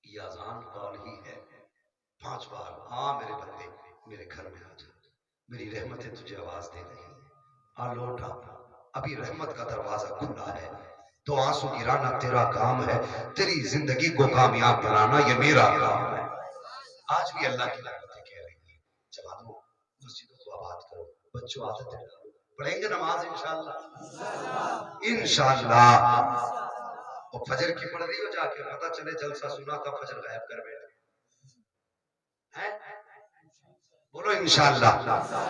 A: یہ اذان قول ہی ہے، 5 بار ہاں میرے بندے میرے گھر میں آ جا، میری رحمتیں تجھے آواز دے رہی ہیں، آ لوٹا، ابھی رحمت کا دروازہ کھلا ہے، تو آنسو گرانا تیرا کام ہے، تیری زندگی کو کامیاب بنانا یہ میرا کام ہے۔ آج بھی اللہ کی رحمتیں کہہ رہی ہیں، جوانوں مسجدوں کو آباد کرو، بچوں عادت ہے، پڑھیں گے نماز انشاءاللہ انشاءاللہ۔ اور فجر کی پڑھ رہی ہو جا کے پتہ چلے جلسہ سنا تھا فجر غائب کر بیٹھے ہیں، بولو انشاءاللہ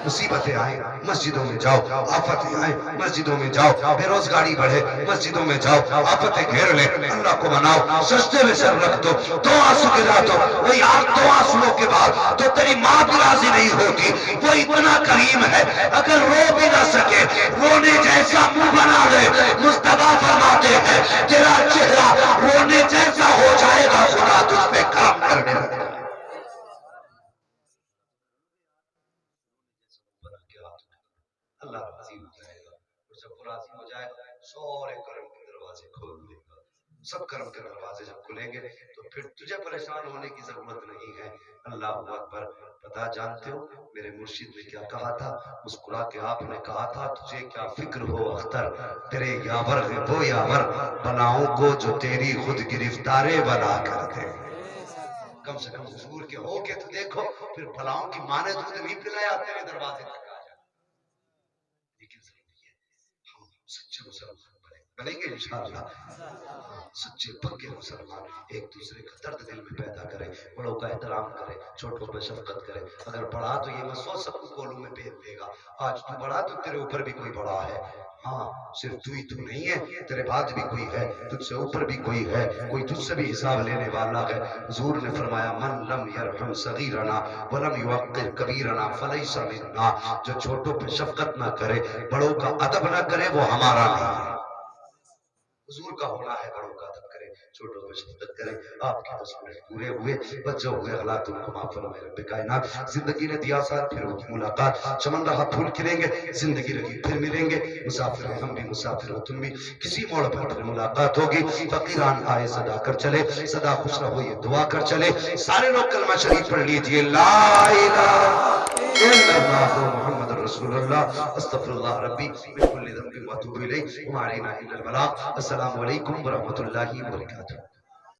A: مصیبتیں آئیں مسجدوں میں جاؤ، آفتیں آئیں مسجدوں میں جاؤ، بے روزگاری بڑھے مسجدوں میں جاؤ، آفتیں گھیر لے اللہ کو مناؤ، سجدے میں سر رکھ دو، دو آنسو گرا دو، وہ یار دو آنسوؤں کے بعد تو تیری ماں بھی راضی نہیں ہوگی، وہ اتنا کریم ہے اگر رو بھی نہ سکے رونے جیسا منہ بنا لے، مصطفیٰ فرماتے ہیں تیرا چہرہ رونے جیسا ہو جائے گا خدا تجھ پہ کرم کرنے لگے گا۔ اللہ راضی ہو جائے گا، اور جب وہ راضی ہو جائے گا سارے کرم کے دروازے کھول دے گا، سب کرم کے دروازے جب کھلیں گے تو پھر تجھے پریشان ہونے کی ضرورت نہیں ہے۔ اللہ اکبر۔ پتہ جانتے ہو میرے مرشد نے کیا کہا تھا؟ مسکرا کے آپ نے کہا تھا تجھے کیا فکر ہو اختر، تیرے یاور ہے وہ یاور بلاؤں کو جو تیری خود گرفتارے بلا کر دے۔ کم سے کم حضور کے ہو کے تو دیکھو، پھر بلاؤں کی ماں نے دودھ نہیں پلایا تیرے دروازے تک آ جائے۔ لیکن ضروری ہے ہم سچے مسلمان بنیں گے انشاءاللہ، سچے پکے مسلمان ایک دوسرے کا درد دل میں پیدا کرے، بڑوں کا احترام کرے، چھوٹوں پہ شفقت کرے۔ اگر بڑا تو یہ مسو سب کو کولوں میں بھیج دے گا، آج تو بڑا تو تیرے اوپر بھی کوئی بڑا ہے، ہاں صرف تو ہی تو نہیں ہے، تیرے بعد بھی کوئی ہے، تجھ سے اوپر بھی کوئی ہے، کوئی تجھ سے بھی حساب لینے والا ہے۔ حضور نے فرمایا من لم یرحم صغیرنا ولم یوقر کبیرنا فلیس منا، جو چھوٹوں پہ شفقت نہ کرے، بڑوں کا ادب نہ کرے، وہ ہمارا نہیں ہے۔ حضور کا ہونا ہے بڑوں کا ادب کرے، چھوٹوں پہ شفقت کرے۔ آپ کے 10 منٹ پورے ہوئے، بچے ہوئے اخلاق ان کو معاف فرمائے رب کائنات۔ زندگی نے دیا ساتھ پھر ہوگی ملاقات، چمن رہا پھول کھلیں گے، زندگی رہی پھر ملیں گے، مسافر ہیں ہم بھی مسافر ہو تم بھی، کسی موڑ پر پھر ملاقات ہوگی۔ فقیران آئے صدا کر چلے، صدا خوش رہو یہ دعا کر چلے، سارے لوگ کلمہ شریف پڑھ لیجئے، لا الہ الا اللہ محمد رسول اللہ استغفر اللہ ربی من کل ذنب واتوب الیہ وما علینا الا البلاغ۔ السلام علیکم ورحمۃ اللہ وبرکاتہ۔